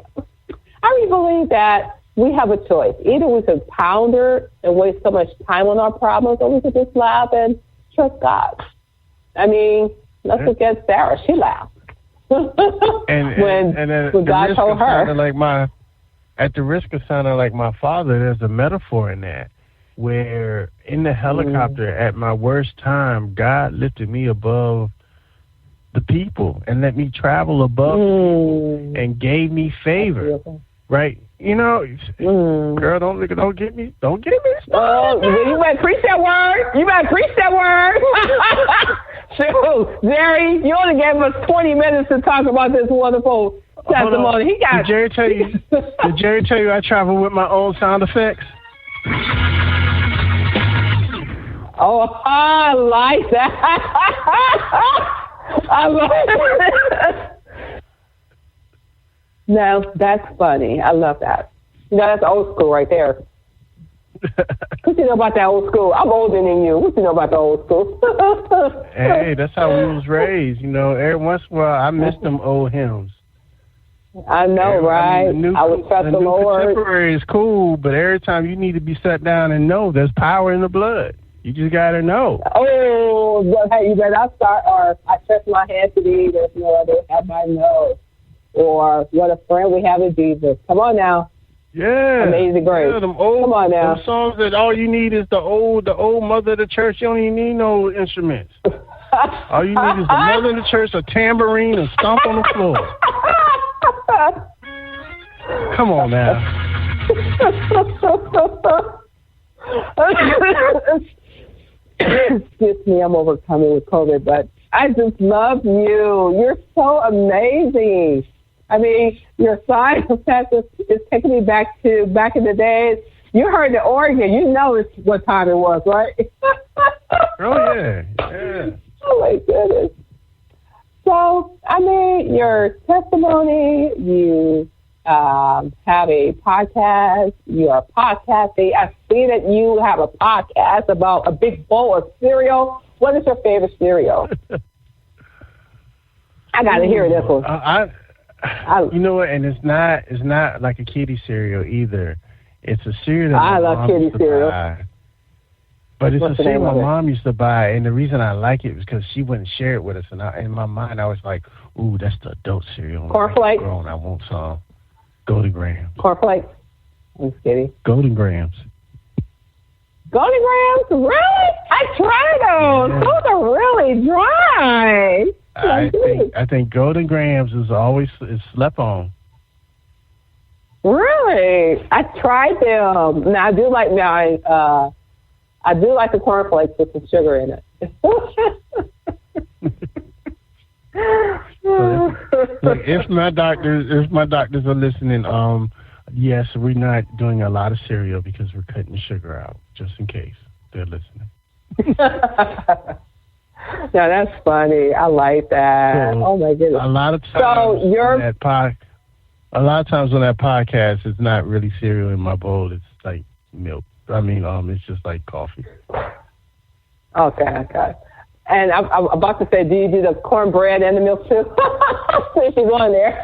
really believe that we have a choice. Either we could pounder and waste so much time on our problems, or we could just laugh and trust God. I mean, let's look at Sarah. She laughed. when God told her. At the risk of sounding like my father, there's a metaphor in that, where in the helicopter at my worst time, God lifted me above the people and let me travel above and gave me favor. Right? You know, girl, don't get me started. You better preach that word. Shoot, Jerry, you only gave us 20 minutes to talk about this wonderful testimony. He got. Did Jerry tell you I travel with my own sound effects? Oh, I like that. I like it. No, that's funny. I love that. That's old school right there. What you know about that old school? I'm older than you. What you know about the old school? Hey, that's how we was raised. You know, every once in a while, I miss them old hymns. I know, right? I mean, I would trust the Lord. Contemporary is cool, but every time you need to be sat down and know there's power in the blood. You just got to know. Oh, hey, you better not start, or I trust my hand to thee, there's no other, have I know. Or what a friend we have in Jesus. Come on now. Yeah. Amazing grace. Yeah, them old, come on now. Them songs that all you need is the old mother of the church. You don't even need no instruments. All you need is the mother of the church, a tambourine, and stomp on the floor. Come on now. Excuse me, I'm overcoming with COVID, but I just love you. You're so amazing. I mean, your side effect is taking me back in the days. You heard the organ. You know what time it was, right? Oh, yeah. Yeah. Oh, my goodness. So, I mean, your testimony, you have a podcast. You are podcasting. I see that you have a podcast about a big bowl of cereal. What is your favorite cereal? I got to hear this one. You know what? And it's not like a kiddie cereal either. It's a cereal that I love kiddie cereal. Buy. But it's a cereal my mom used to buy, and the reason I like it is because she wouldn't share it with us. And in my mind, I was like, "Ooh, that's the adult cereal." Cornflakes. Grown, I want some. Golden Grams. Cornflakes. I'm just kidding. Golden Grams. Golden Grams? Really? I tried those. Yeah. Those are really dry. I think Golden Grams is slept on. Really? I tried them. Now I do like the cornflakes with some sugar in it. If my doctors are listening, yes, we're not doing a lot of cereal because we're cutting the sugar out, just in case they're listening. Yeah, that's funny. I like that. So, oh my goodness! A lot of times on that podcast, it's not really cereal in my bowl. It's like milk. I mean, it's just like coffee. Okay. And I'm about to say, do you do the cornbread and the milk too? Since you're going there.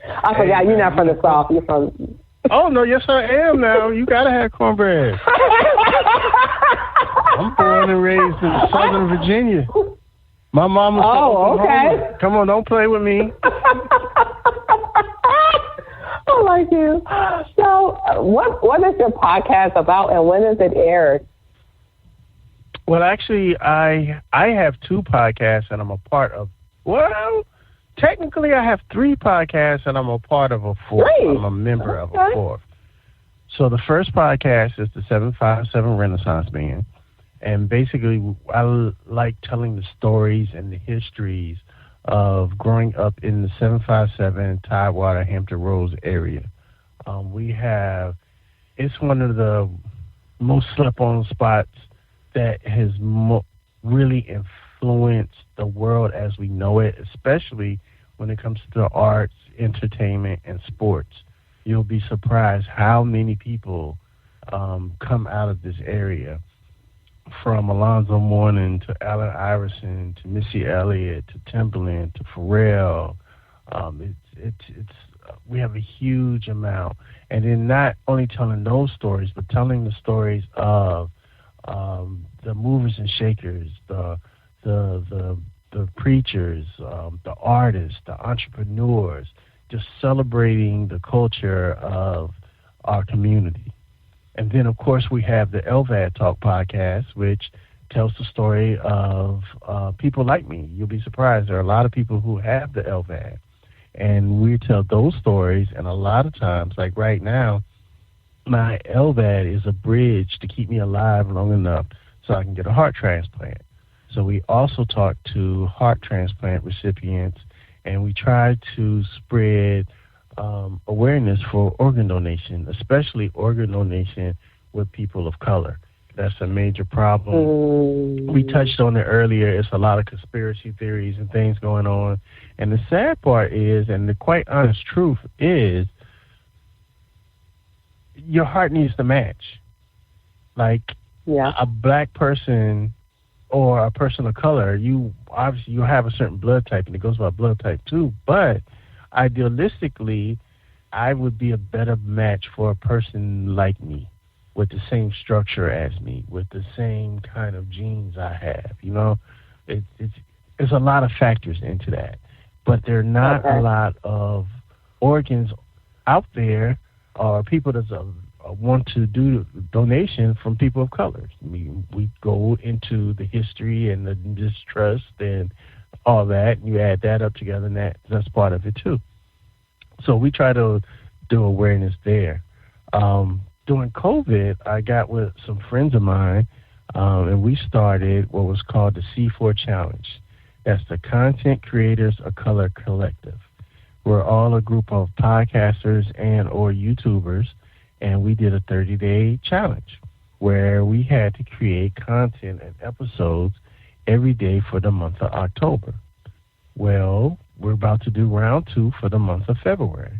I forgot, you're not from the South. You're from... Oh, no, yes, I am now. You got to have cornbread. I'm born and raised in Southern Virginia. My mama... Oh, okay. Come on, don't play with me. I like you. So, what is your podcast about, and when is it aired? Well, actually, I have two podcasts, and I'm a part of. Well, technically, I have three podcasts, and I'm a part of a fourth. Three? I'm a member of a fourth. So the first podcast is the 757 Renaissance Band, and basically, I like telling the stories and the histories of growing up in the 757 Tidewater, Hampton Roads area. It's one of the most slept-on spots that has really influenced the world as we know it, especially when it comes to the arts, entertainment, and sports. You'll be surprised how many people come out of this area, from Alonzo Mourning to Allen Iverson to Missy Elliott to Timbaland to Pharrell. We have a huge amount, and then not only telling those stories, but telling the stories of the movers and shakers, the preachers, the artists, the entrepreneurs, just celebrating the culture of our community. And then, of course, we have the LVAD Talk podcast, which tells the story of people like me. You'll be surprised. There are a lot of people who have the LVAD. And we tell those stories, and a lot of times, like right now, my LVAD is a bridge to keep me alive long enough so I can get a heart transplant. So we also talk to heart transplant recipients, and we try to spread awareness for organ donation, especially organ donation with people of color. That's a major problem. We touched on it earlier. It's a lot of conspiracy theories and things going on. And the sad part is, and the quite honest truth is, your heart needs to match. Like a black person or a person of color, you obviously you have a certain blood type, and it goes by blood type too. But idealistically, I would be a better match for a person like me, with the same structure as me, with the same kind of genes I have. You know, there's a lot of factors into that, but there are not a lot of organs out there or people that want to do donation from people of color. I mean, we go into the history and the distrust and all that, and you add that up together, and that's part of it too. So we try to do awareness there. During COVID, I got with some friends of mine, and we started what was called the C4 Challenge. That's the Content Creators of Color Collective. We're all a group of podcasters and or YouTubers, and we did a 30-day challenge where we had to create content and episodes every day for the month of October. Well, we're about to do round 2 for the month of February.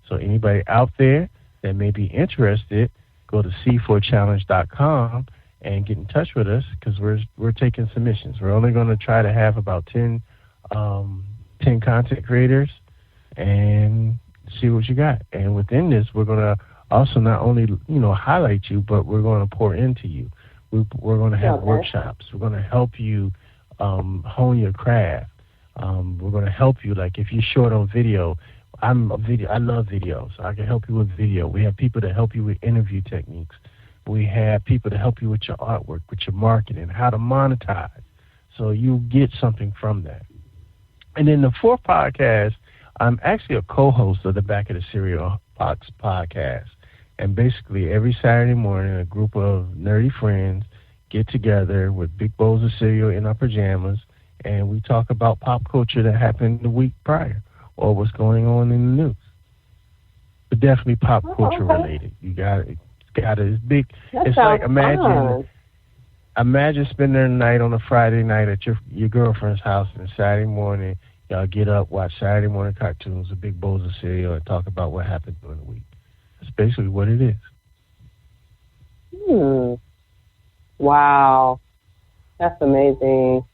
So anybody out there that may be interested, go to c4challenge.com and get in touch with us, because we're taking submissions. We're only going to try to have about 10 content creators and see what you got. And within this, we're going to also not only highlight you, but we're going to pour into you. We're going to have workshops. We're going to help you hone your craft. We're going to help you, like if you're short on video. I love video, so I can help you with video. We have people that help you with interview techniques. We have people to help you with your artwork, with your marketing, how to monetize. So you get something from that. And then the 4th podcast, I'm actually a co-host of the Back of the Cereal Box podcast. And basically every Saturday morning, a group of nerdy friends get together with big bowls of cereal in our pajamas, and we talk about pop culture that happened the week prior, or what's going on in the news. But definitely pop culture related. You got it. It's big. It's like imagine spending the night on a Friday night at your girlfriend's house, and Saturday morning y'all get up, watch Saturday morning cartoons with big bowls of cereal, and talk about what happened during the week. That's basically what it is. Wow. That's amazing.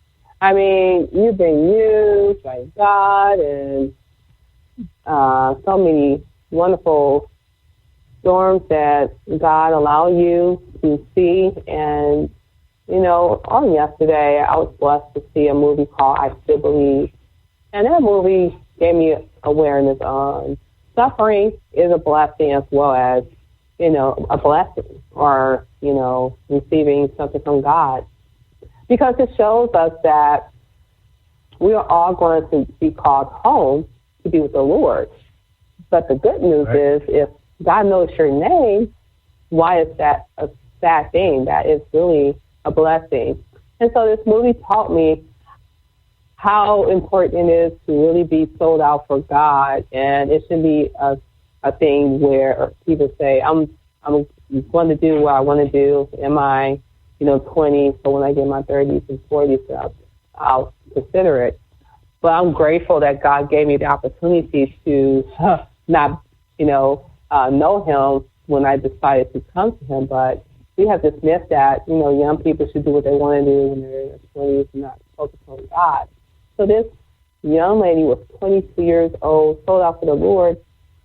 I mean, you've been used by God, and so many wonderful storms that God allowed you to see. And, on yesterday, I was blessed to see a movie called I Still Believe. And that movie gave me awareness on suffering is a blessing as well as, a blessing or, receiving something from God. Because it shows us that we are all going to be called home to be with the Lord. But the good news is, if God knows your name, why is that a sad thing? That is really a blessing. And so this movie taught me how important it is to really be sold out for God. And it should be a thing where people say, I'm going to do what I want to do in my 20s, so when I get in my 30s and 40s, I'll consider it. But I'm grateful that God gave me the opportunity to not, know Him when I decided to come to Him. But we have this myth that, young people should do what they want to do when they're in their 20s and not focus on God. So this young lady was 22 years old, sold out for the Lord,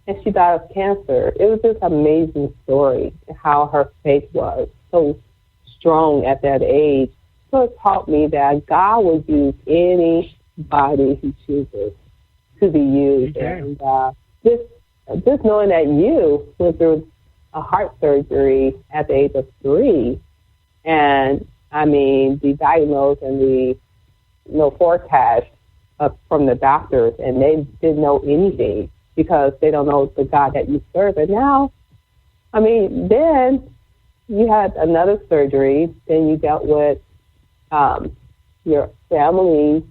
and she died of cancer. It was just an amazing story, how her faith was so strong at that age. So it taught me that God will use anybody He chooses to be used. Okay. And just knowing that you went through a heart surgery at the age of 3, and the diagnosis and the forecast from the doctors, and they didn't know anything because they don't know the God that you serve. And now, then you had another surgery, then you dealt with your family,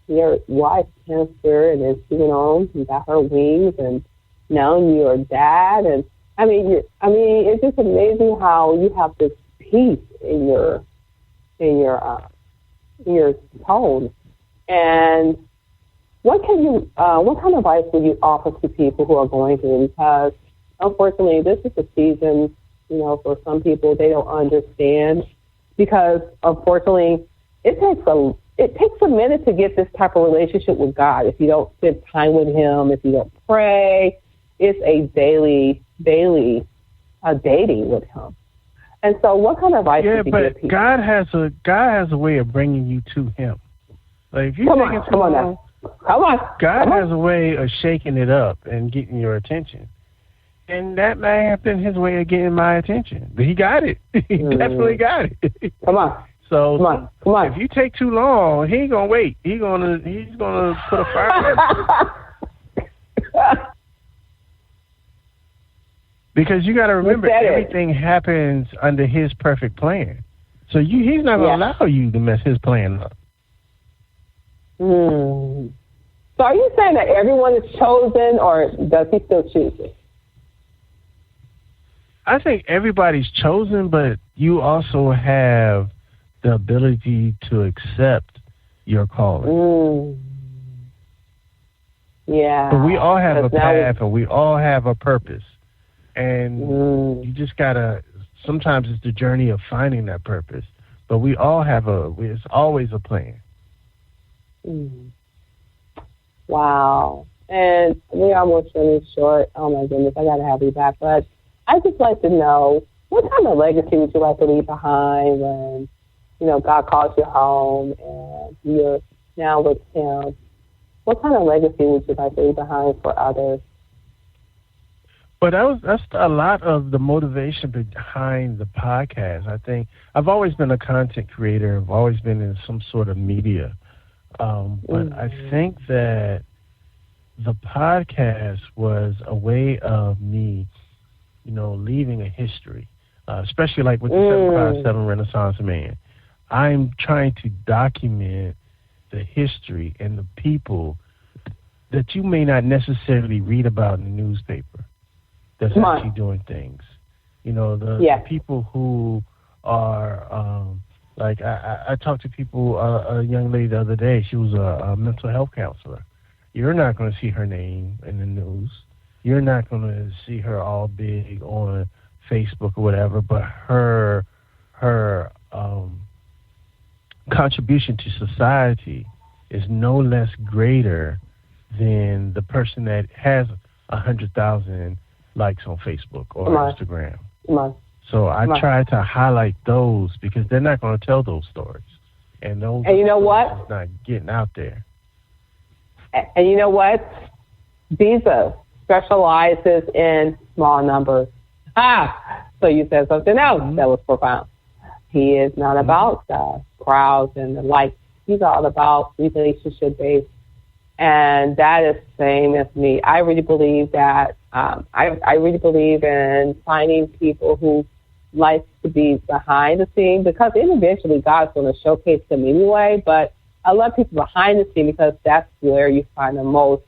your wife cancer, and then she went on and got her wings, and now you're a dad, and it's just amazing how you have this peace in your tone. And what kind of advice would you offer to people who are going through? Because unfortunately, this is a season, for some people they don't understand. Because unfortunately, it takes a minute to get this type of relationship with God. If you don't spend time with Him, if you don't pray, it's a daily dating with Him. And so, what kind of advice would you give people? God has a way of bringing you to Him. Like if you come on. God has a way of shaking it up and getting your attention, and that may have been His way of getting my attention. But He got it. He definitely got it. Come on. So come on. If you take too long, He ain't gonna wait. He's gonna put a fire. Because you got to remember, everything happens under His perfect plan. So He's not going to allow you to mess His plan up. So are you saying that everyone is chosen, or does He still choose it? I think everybody's chosen, but you also have the ability to accept your calling. Yeah. But we all have a path, and we all have a purpose. And you just gotta, sometimes it's the journey of finding that purpose. But we all have it's always a plan. Wow. And we're almost running short. Oh my goodness, I gotta have you back. But I'd just like to know, what kind of legacy would you like to leave behind when, God calls you home and you're now with Him? What kind of legacy would you like to leave behind for others? But that's a lot of the motivation behind the podcast. I think I've always been a content creator. I've always been in some sort of media. But I think that the podcast was a way of me, leaving a history, especially like with the 757 Renaissance Man. I'm trying to document the history and the people that you may not necessarily read about in the newspaper. That's actually doing things. The people who are, I talked to people, a young lady the other day, she was a mental health counselor. You're not going to see her name in the news. You're not going to see her all big on Facebook or whatever, but her contribution to society is no less greater than the person that has 100,000 likes on Facebook or Instagram. So I try to highlight those because they're not going to tell those stories. And you know what? Not getting out there. And you know what? Visa specializes in small numbers. So you said something else that was profound. He is not about crowds and the likes. He's all about relationship-based. And that is the same as me. I really believe that I really believe in finding people who like to be behind the scenes, because eventually God's going to showcase them anyway. But I love people behind the scenes because that's where you find the most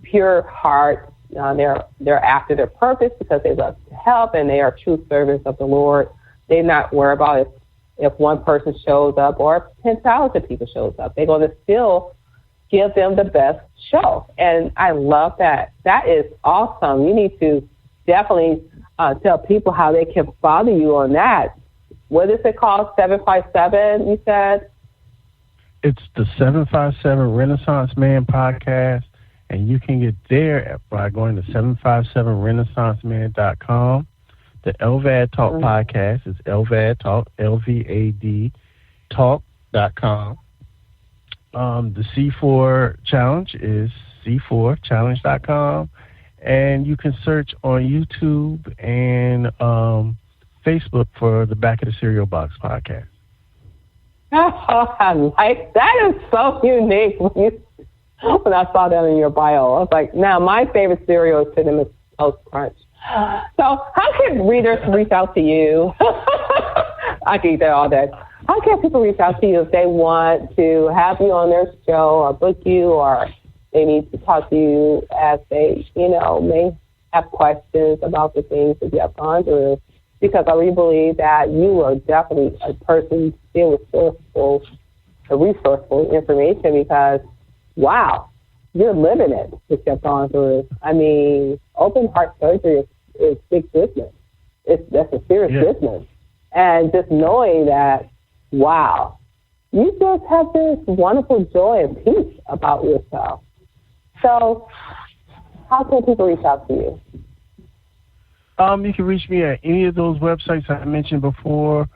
pure heart. They're after their purpose because they love to help and they are true servants of the Lord. They're not worried about if one person shows up or if 10,000 people shows up. They're going to still give them the best show. And I love that. That is awesome. You need to definitely tell people how they can follow you on that. What is it called? 757, you said? It's the 757 Renaissance Man podcast, and you can get there by going to 757renaissanceman.com. The LVAD Talk podcast is LVAD Talk, LVAD Talk.com. The C4 Challenge is C4Challenge.com. And you can search on YouTube and Facebook for the Back of the Cereal Box podcast. Oh, I like that. Is so unique. When I saw that in your bio, I was like, now my favorite cereal is Cinnamon Toast Crunch. So how can readers reach out to you? I can eat that all day. How how can people reach out to you if they want to have you on their show or book you, or they need to talk to you as they, may have questions about the things that you have gone through? Because I really believe that you are definitely a person still with resourceful information, because, wow, you're living it, what you've gone through. I mean, open heart surgery is big business. That's a serious business. And just knowing that, wow, you just have this wonderful joy and peace about yourself. So how can people reach out to you? You can reach me at any of those websites I mentioned before.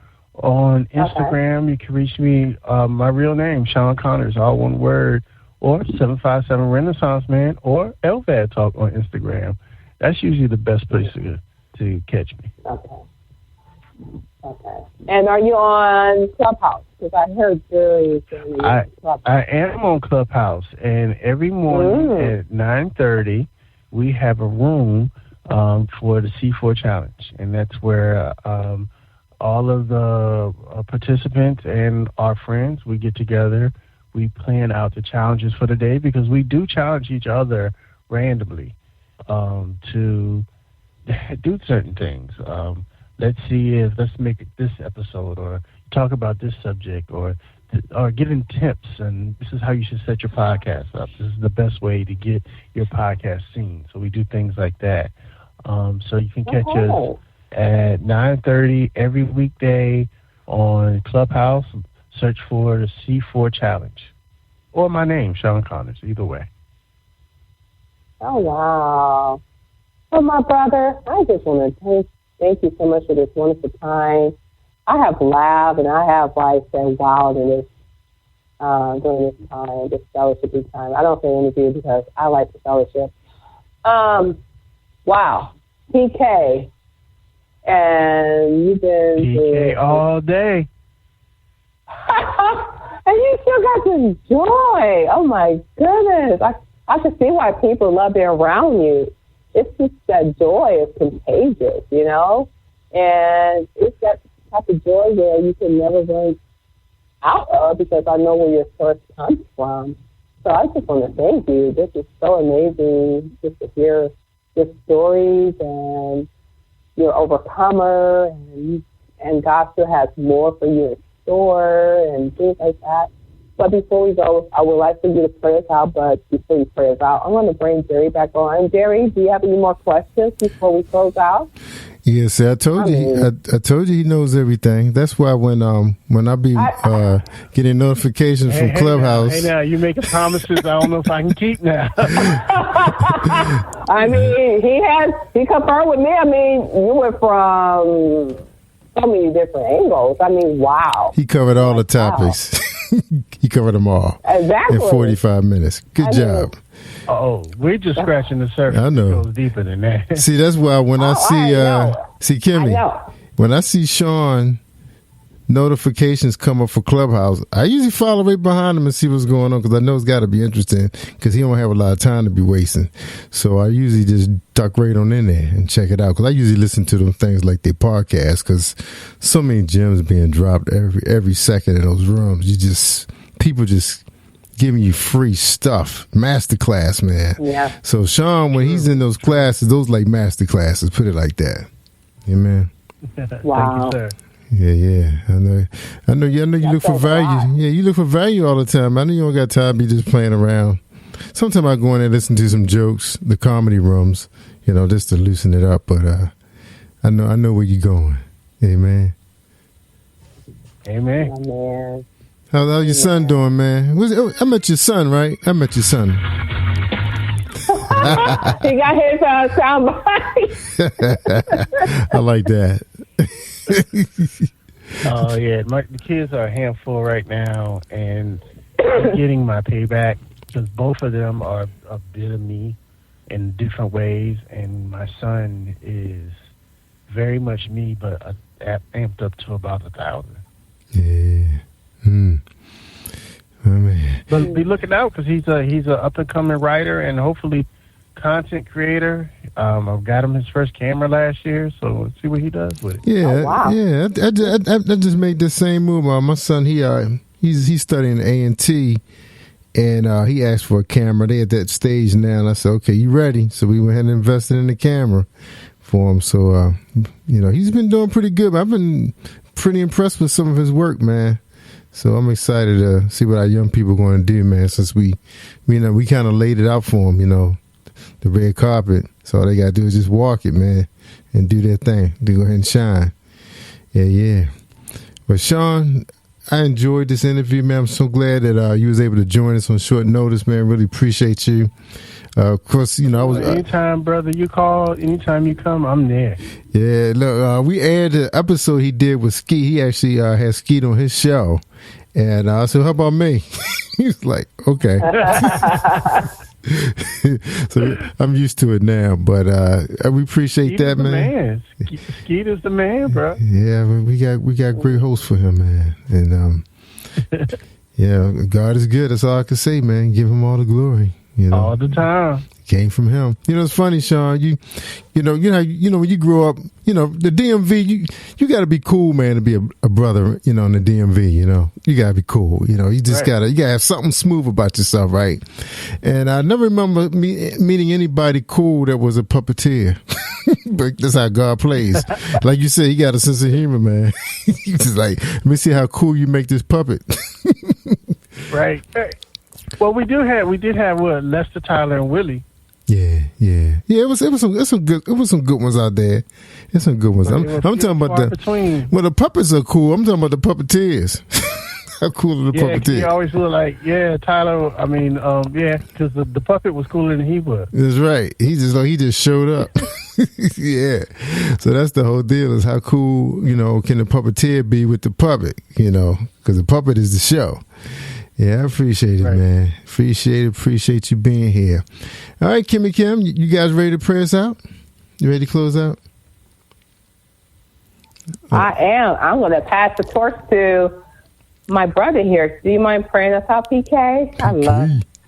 On Instagram, You can reach me, my real name, Shawn Connors, all one word, or 757 Renaissance Man, or LVAD Talk on Instagram. That's usually the best place to catch me. Okay. And are you on Clubhouse? Because I heard Jerry saying Clubhouse. I am on Clubhouse, and every morning at 9:30, we have a room for the C4 Challenge, and that's where all of the participants and our friends, we get together, we plan out the challenges for the day, because we do challenge each other randomly to do certain things. Let's make it this episode, or talk about this subject, or giving tips, and this is how you should set your podcast up. This is the best way to get your podcast seen. So we do things like that. So you can catch us at 9:30 every weekday on Clubhouse. Search for the C4 Challenge, or my name, Shawn Connors, either way. Oh, wow. Well, my brother, I just want to thank you so much for this wonderful time. I have laughed and I have said wow in this during this time, this fellowship time. I don't say interview because I like the fellowship. Wow, PK, and you've been PK all day, and you still got this joy. Oh my goodness, I can see why people love being around you. It's just that joy is contagious, and it's that type of joy where you can never run out of, because I know where your source comes from. So I just want to thank you. This is so amazing just to hear your stories, and you're an overcomer, and God still has more for you in store and things like that. But before we go, I would like for you to pray us out. But before you pray us out, I want to bring Jerry back on. Jerry, do you have any more questions before we close out? Yes, I told you. I told you he knows everything. That's why when I be getting notifications from Clubhouse. Now you making promises I don't know if I can keep now. I mean, he confirmed with me. I mean, you went from so many different angles. I mean, wow. He covered all the topics. He covered them all. Exactly. In 45 minutes. Good job. We're just scratching the surface. I know. It goes deeper than that. See, that's why when I see Kimmie, when I see Shawn notifications come up for Clubhouse, I usually follow right behind him and see what's going on, because I know it's got to be interesting, because he don't have a lot of time to be wasting. So I usually just duck right on in there and check it out, because I usually listen to them things like their podcast, because so many gems being dropped every second in those rooms. People just giving you free stuff. Masterclass, man. Yeah. So Shawn, when he's in those classes, those like master classes, put it like that. Amen. Wow. Thank you, sir. Yeah. I know you look for value. Yeah, you look for value all the time. I know you don't got time to be just playing around. Sometimes I go in and listen to some jokes, the comedy rooms, just to loosen it up. But I know where you're going. Amen. Amen. Amen. How's your son doing, man? I met your son, right? I met your son. He got his soundbite. I like that. Oh, yeah. The kids are a handful right now, and I'm getting my payback, because both of them are a bit of me in different ways, and my son is very much me, but amped up to about 1,000. Yeah. Oh, man. But be looking out, because he's a up and coming writer, and hopefully content creator. I've got him his first camera last year, so let's see what he does with it. Yeah, Oh, wow. yeah. I just made the same move. My son, he's studying A&T, and he asked for a camera. They at that stage now, and I said, okay, you ready? So we went ahead and invested in the camera for him. So, he's been doing pretty good. I've been pretty impressed with some of his work, man. So I'm excited to see what our young people are going to do, man, since we kind of laid it out for them, the red carpet. So all they got to do is just walk it, man, and do their thing. They go ahead and shine. Yeah. But Shawn, I enjoyed this interview, man. I'm so glad that you was able to join us on short notice, man. Really appreciate you. Of course, I was... anytime, brother, you call, anytime you come, I'm there. Yeah, look, we aired the episode he did with Skeet. He actually had Skeet on his show. And I said, how about me? He was like, okay. So I'm used to it now, but we appreciate Skeet that, man. Skeet is the man, bro. Yeah, we got great hosts for him, man. And yeah, God is good. That's all I can say, man. Give him all the glory. All the time. Came from him. It's funny, Shawn. You know when you grow up, the DMV. You got to be cool, man, to be a brother. In the DMV. You got to be cool. You just Right. gotta have something smooth about yourself, right? And I never remember meeting anybody cool that was a puppeteer. But that's how God plays. Like you said, he got a sense of humor, man. He's just like, let me see how cool you make this puppet. Right. Well, we did have Lester, Tyler, and Willie. Yeah. It was some good ones out there. There's some good ones. I'm talking about the puppets are cool. I'm talking about the puppeteers. How cool are the puppeteers? He always looked like Tyler. I mean, because the puppet was cooler than he was. That's right. He just showed up. Yeah. So that's the whole deal. Is how cool can the puppeteer be with the puppet? Because the puppet is the show. Yeah, I appreciate it, right, man. Appreciate you being here. All right, Kimmie Kim, you guys ready to pray us out? You ready to close out? I am. I'm going to pass the torch to my brother here. Do you mind praying us out, PK?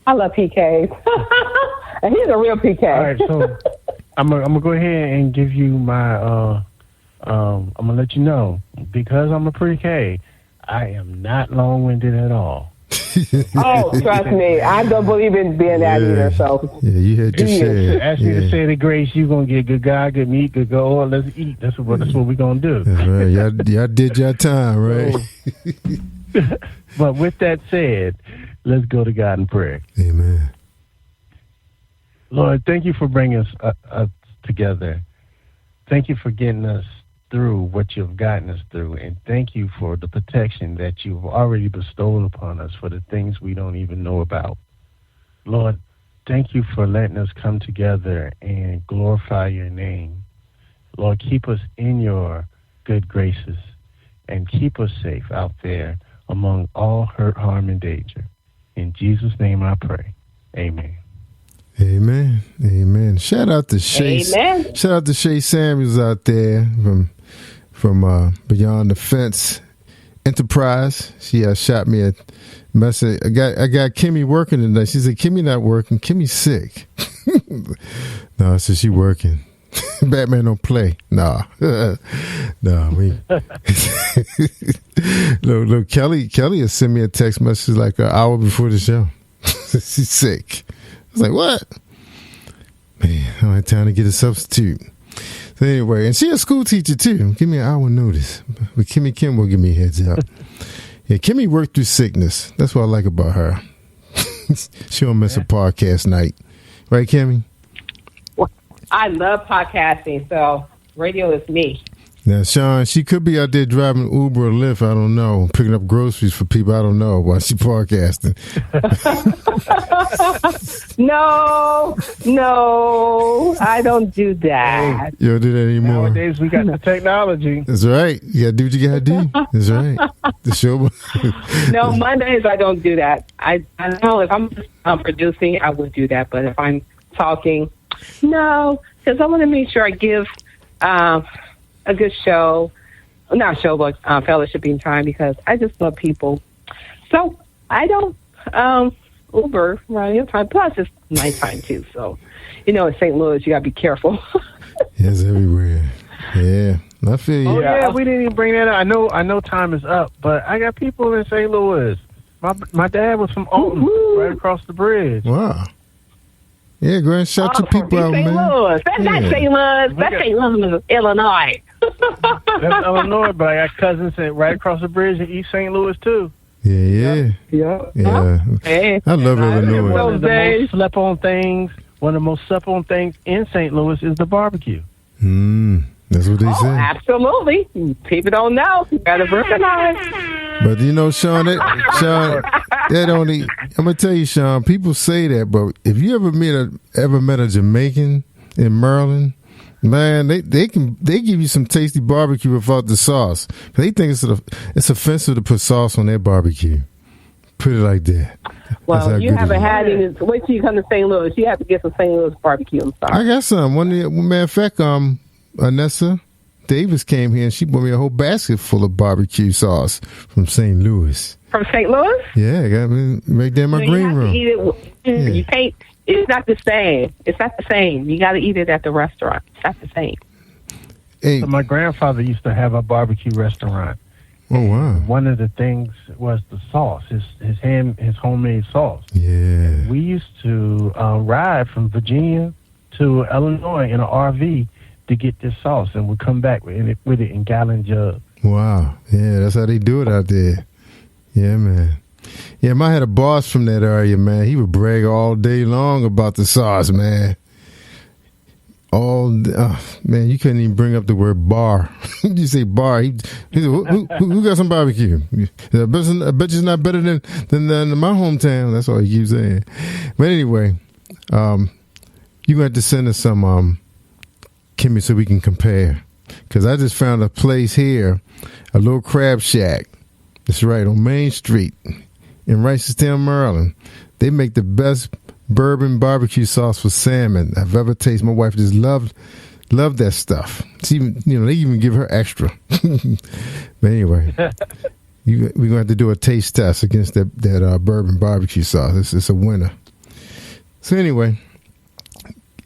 I love PKs. And he's a real PK. All right, so I'm gonna go ahead and give you my. I'm gonna let you know, because I'm a pre-K, I am not long-winded at all. Oh, trust me, I don't believe in being that either. So yeah, you had to say. Ask me to say the grace. You gonna get good God, good meat, good go. Let's eat. That's what we gonna do. That's right. Y'all did your time, right? But with that said, let's go to God in prayer. Amen. Lord, thank you for bringing us together. Thank you for getting us through what you've gotten us through, and thank you for the protection that you've already bestowed upon us for the things we don't even know about. Lord, thank you for letting us come together and glorify your name. Lord, keep us in your good graces and keep us safe out there among all hurt, harm, and danger. In Jesus' name I pray. Amen. Amen. Amen. Shout out to Shay. Amen. Shout out to Shay Samuels out there from Beyond the Fence Enterprise. She shot me a message. I got Kimmie working today. She said, Kimmie not working. Kimmie's sick. No, I said she working. Batman don't play. Nah. No, look, Kelly has sent me a text message like an hour before the show. She's sick. I was like, what? Man, I don't have time to get a substitute. So anyway, and she's a school teacher too. Give me an hour notice. But Kimmie Kim will give me a heads up. Yeah, Kimmie worked through sickness. That's what I like about her. She don't miss a podcast night. Right, Kimmie? Well, I love podcasting, so radio is me. Now, Shawn, she could be out there driving Uber or Lyft. I don't know. Picking up groceries for people. I don't know while she podcasting. No, I don't do that. You don't do that anymore. Nowadays, we got the technology. That's right. You got to do what you got to do. That's right. The show. No, Mondays I don't do that. I know if I'm producing, I would do that. But if I'm talking, no, because I want to make sure I give a good show, not show, but fellowshipping time, because I just love people. So I don't Uber around your time. Plus, it's nighttime too. So, in St. Louis, you gotta be careful. It's everywhere. Yeah, I feel you. Oh yeah, we didn't even bring that up. I know time is up, but I got people in St. Louis. My dad was from Alton, right across the bridge. Wow. Yeah, go ahead and shout your people out, St. man. Louis. That's not St. Louis. That's St. Louis, Illinois. That's Illinois, but I got cousins right across the bridge in East St. Louis too. Yeah. Hey, I love Illinois. One of the most slept on things in St. Louis is the barbecue. That's what they say. Absolutely. People don't know. You gotta recognize. But Sean, that only. I'm gonna tell you, Sean. People say that, but if you ever met a Jamaican in Maryland, man, they give you some tasty barbecue without the sauce. They think it's offensive to put sauce on their barbecue. Put it like that. Well, you haven't had any. Wait till you come to St. Louis. You have to get some St. Louis barbecue. I'm sorry. I got some. Matter of fact, Anessa Davis came here and she brought me a whole basket full of barbecue sauce from St. Louis. From St. Louis? Yeah, I got me right there in my green room. You can't. It's not the same. It's not the same. You got to eat it at the restaurant. It's not the same. Hey. So my grandfather used to have a barbecue restaurant. Oh wow! One of the things was the sauce, his homemade sauce. Yeah. We used to ride from Virginia to Illinois in an RV to get this sauce, and we'd come back with it in gallon jugs. Wow. Yeah, that's how they do it out there. Yeah, man. Yeah, I had a boss from that area, man. He would brag all day long about the sauce, man. Man, you couldn't even bring up the word bar. You say bar. He said, who got some barbecue? I bet it's not better than my hometown. That's all he keeps saying. But anyway, you're going to have to send us some, Kimmie, so we can compare. Because I just found a place here, a little crab shack. That's right, on Main Street in Reisterstown, Maryland. They make the best bourbon barbecue sauce for salmon I've ever tasted. My wife just loved that stuff. It's even, they even give her extra. But anyway, we're gonna have to do a taste test against that bourbon barbecue sauce. It's a winner. So anyway,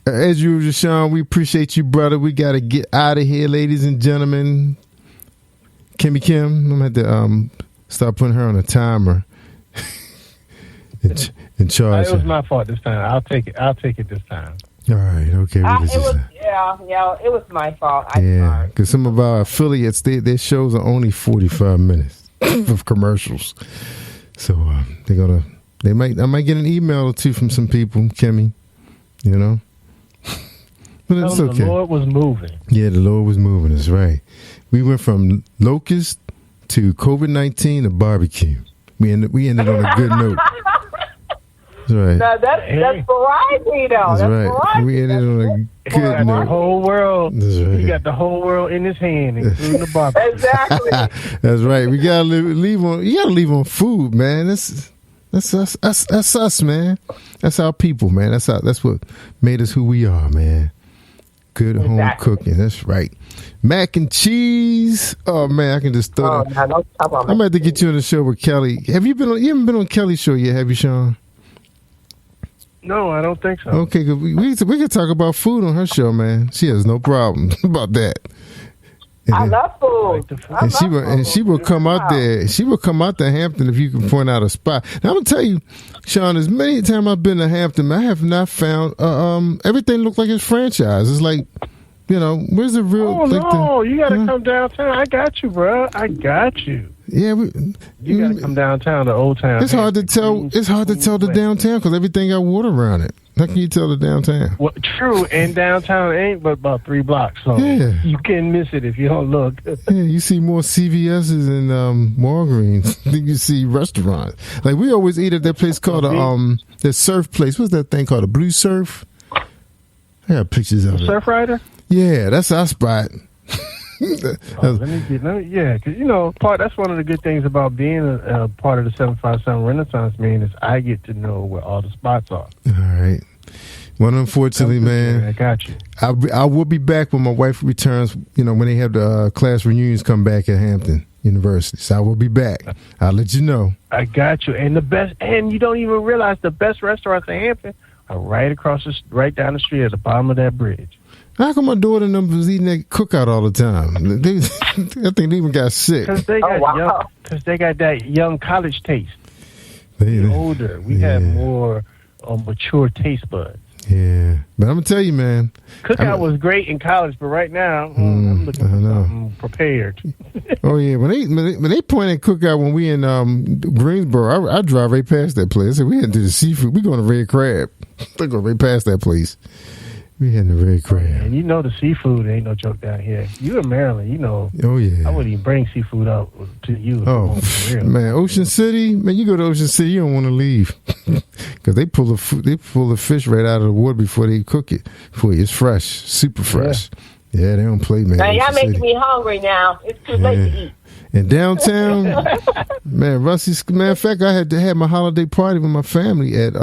as usual, Sean, we appreciate you, brother. We got to get out of here, ladies and gentlemen. Kimmie Kim, I'm gonna have to start putting her on a timer. In charge. It was my fault this time. I'll take it this time. All right, okay. It was my fault. Yeah, because some of our affiliates, their shows are only 45 minutes of commercials. So I might get an email or two from some people, Kimmie, But it's okay. The Lord was moving. Yeah, the Lord was moving. That's right. We went from locust to COVID-19 to barbecue. We ended on a good note. That's right. No, that's variety, though. That's right. Variety. We ended on a good note. The whole world. That's right. He got the whole world in his hand, including the barbecue. Exactly. That's right. We gotta leave on. You gotta leave on food, man. That's us. That's us, man. That's our people, man. That's what made us who we are, man. Good home cooking. That's right. Mac and cheese. Oh man, I can just throw that. No, I'm gonna have to get you on the show with Kelly. You haven't been on Kelly's show yet, have you, Sean? No, I don't think so. Okay, good. We can talk about food on her show, man. She has no problem about that. I love food. And she will come out there. She will come out to Hampton if you can point out a spot. Now I'm gonna tell you, Sean, as many times I've been to Hampton, I have not found everything looked like it's franchise. It's like, where's the real? Oh no, you gotta come downtown. I got you, bro. I got you. Yeah, you gotta come downtown to Old Town. It's hard to tell. It's hard to tell the downtown because everything got water around it. How can you tell the downtown? Well, true, and downtown ain't but about 3 blocks, so you can miss it if you don't look. Yeah, you see more CVS's and Walgreens than you see restaurants. Like we always eat at that place called the surf place. What's that thing called? A Blue Surf? I got pictures of it. Surf Rider? Yeah, that's our spot. Let me because that's one of the good things about being a part of the 757 Renaissance meeting is I get to know where all the spots are. All right. Well, unfortunately, man, I got you. I will be back when my wife returns. You know, when they have the class reunions come back at Hampton University. So I will be back. I'll let you know. I got you. And the best, and you don't even realize the best restaurants in Hampton are right down the street at the bottom of that bridge. How come my daughter and them was eating that cookout all the time? I think they even got sick. Because they got that young college taste. Older, we have more mature taste buds. Yeah, but I'm gonna tell you, man, cookout was great in college, but right now I'm looking for something prepared. Oh yeah, when they point at cookout when we in Greensboro, I drive right past that place. I said, we heading to the seafood. We going to Red Crab. They go right past that place. We heading to Red Crab. And you know the seafood ain't no joke down here. You in Maryland, you know. Oh yeah. I wouldn't even bring seafood out to you. Oh man, Ocean City, man, you go to Ocean City, you don't want to leave because they pull the fish right out of the water before they cook it for you. It's fresh, super fresh. Yeah, they don't play, man. Now, y'all making me hungry now. It's too late to eat. In downtown, man, Rusty's. Matter of fact, I had to have my holiday party with my family at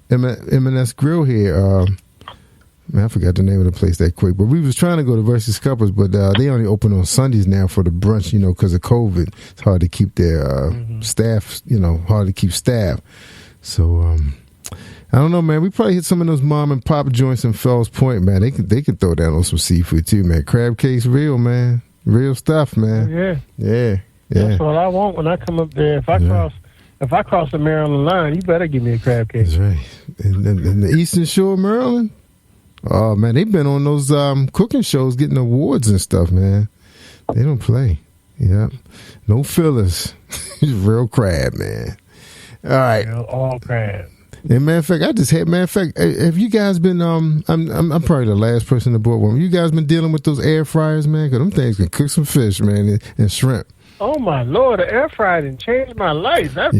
M&S Grill here. Man, I forgot the name of the place that quick, but we was trying to go to Versus Cuppers, but they only open on Sundays now for the brunch, you know, because of COVID. It's hard to keep their staff, you know, hard to keep staff. So, I don't know, man. We probably hit some of those mom and pop joints in Fells Point, man. They could throw down on some seafood too, man. Crab cakes, real, man. Real stuff, man. Yeah. That's what I want when I come up there. If I cross the Maryland line, you better give me a crab cake. That's right. In the Eastern Shore of Maryland, oh man, they've been on those cooking shows getting awards and stuff, man. They don't play. Yeah, no fillers. Real crab, man. All right, all crab. And matter of fact, have you guys been? I'm probably the last person to board one. You guys been dealing with those air fryers, man? Because them things can cook some fish, man, and shrimp. Oh my Lord, the air fryer didn't change my life. Do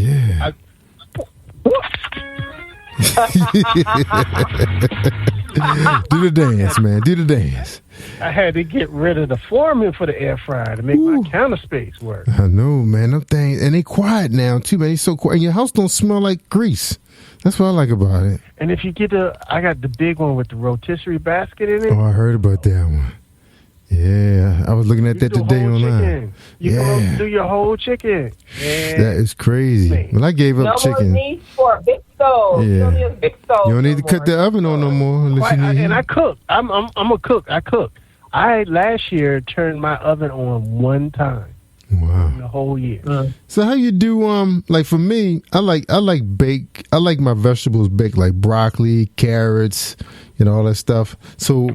the dance, man. Do the dance. I had to get rid of the foreman for the air fryer to make my counter space work. I know, man. Them things, and they quiet now too, man. They so quiet, and your house don't smell like grease. That's what I like about it. And if you get I got the big one with the rotisserie basket in it. Oh, I heard about that one. Yeah, I was looking at that today online. You can do your whole chicken. Man. That is crazy. Well, I gave up chicken. No more need for a big stove. Yeah. You don't need a big stove. You don't need to cut the oven on no more. And I cook. I'm a cook. I cook. I last year turned my oven on one time. Wow. The whole year. So how you do like for me, I like bake. I like my vegetables baked, like broccoli, carrots, all that stuff. So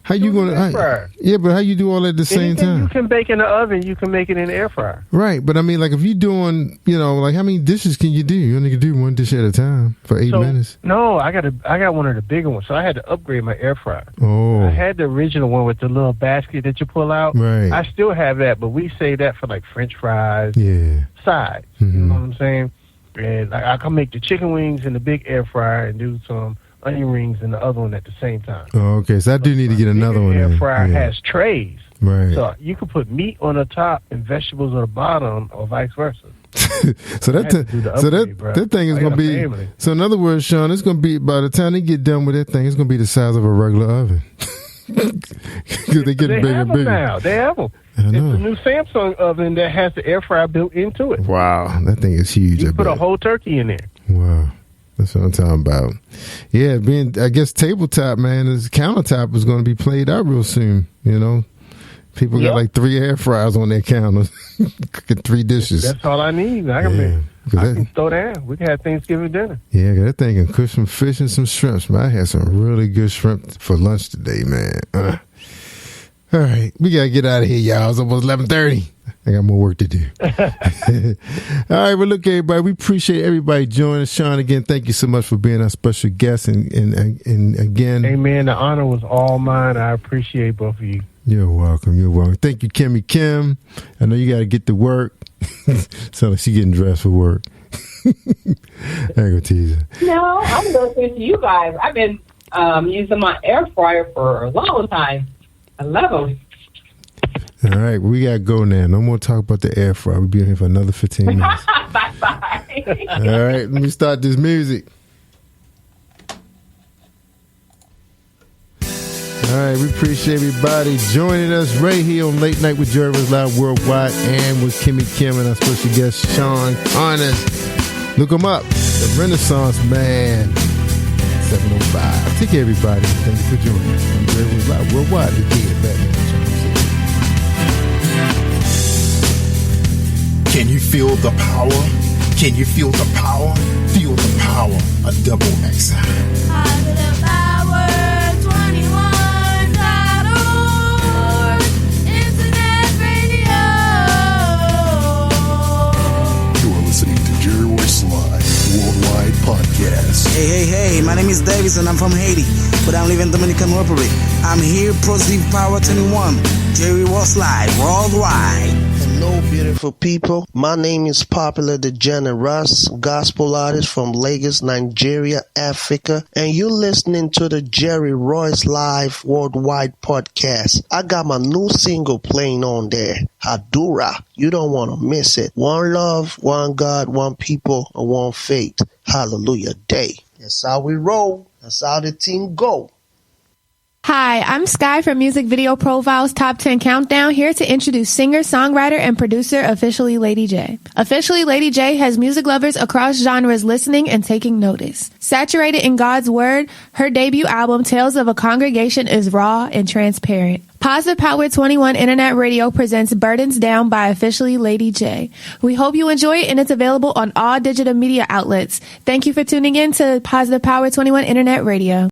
how you gonna? Yeah, but how you do all that at the same time? You can bake in the oven. You can make it in the air fryer. Right, but I mean, like if you doing, like how many dishes can you do? You only can do one dish at a time for 8 minutes. No, I got one of the bigger ones, so I had to upgrade my air fryer. Oh, I had the original one with the little basket that you pull out. Right. I still have that, but we save that for like French fries. Yeah. Sides. You know what I'm saying? And I can make the chicken wings in the big air fryer and do some onion rings in the other one at the same time. Oh, okay. So I do need to get another one. Air fryer has trays. Right. So you can put meat on the top and vegetables on the bottom, or vice versa. So that thing is gonna be. Family. So in other words, Sean, it's gonna be by the time they get done with that thing, it's gonna be the size of a regular oven. Because they get bigger and bigger. Now. They have them. It's a new Samsung oven that has the air fryer built into it. Wow, that thing is huge. You can put a whole turkey in there. Wow. That's what I'm talking about. Yeah, I guess tabletop, man, this countertop is going to be played out real soon. People got like 3 air fryers on their counters, cooking 3 dishes. That's all I need. I can throw down. We can have Thanksgiving dinner. Yeah, that thing can cook some fish and some shrimps. Man, I had some really good shrimp for lunch today, man. All right, we got to get out of here, y'all. It's almost 11:30. I got more work to do. All right, well, look, everybody, we appreciate everybody joining us. Sean, again, thank you so much for being our special guest. And again, hey, man, the honor was all mine. I appreciate both of you. You're welcome. You're welcome. Thank you, Kimmie Kim. I know you got to get to work. Sounds like she's getting dressed for work. I ain't going to tease her. No, I'm listening to you guys. I've been using my air fryer for a long time. I love them. All right, we got to go now. No more talk about the air fryer. We'll be here for another 15 minutes. Bye-bye. All right, let me start this music. All right, we appreciate everybody joining us right here on Late Night with Jerry was Live Worldwide and with Kimmie Kim and our special guest, Shawn Connors. Look them up. The Renaissance Man. 705. Take care, everybody. Thank you for joining us. I'm Jerry was Live Worldwide. The kid, Batman. Can you feel the power? Can you feel the power? Feel the power of double XI. Positive Power 21.org. Internet radio. You are listening to Jerry Royce Live Worldwide Podcast. Hey, my name is Davis and I'm from Haiti, but I'm living in Dominican Republic. I'm here, Positive Power 21, Jerry Royce Live Worldwide. Hello, beautiful people. My name is Popular the Generous, gospel artist from Lagos, Nigeria, Africa, and you're listening to the Jerry Royce Live Worldwide Podcast. I got my new single playing on there, Hadura. You don't want to miss it. One love, one God, one people, and one faith. Hallelujah day. That's how we roll. That's how the team go. Hi, I'm Sky from Music Video Profiles Top 10 Countdown, here to introduce singer, songwriter, and producer Officially Lady J. Officially Lady J has music lovers across genres listening and taking notice. Saturated in God's Word, her debut album Tales of a Congregation is raw and transparent. Positive Power 21 Internet Radio presents Burdens Down by Officially Lady J. We hope you enjoy it, and it's available on all digital media outlets. Thank you for tuning in to Positive Power 21 Internet Radio.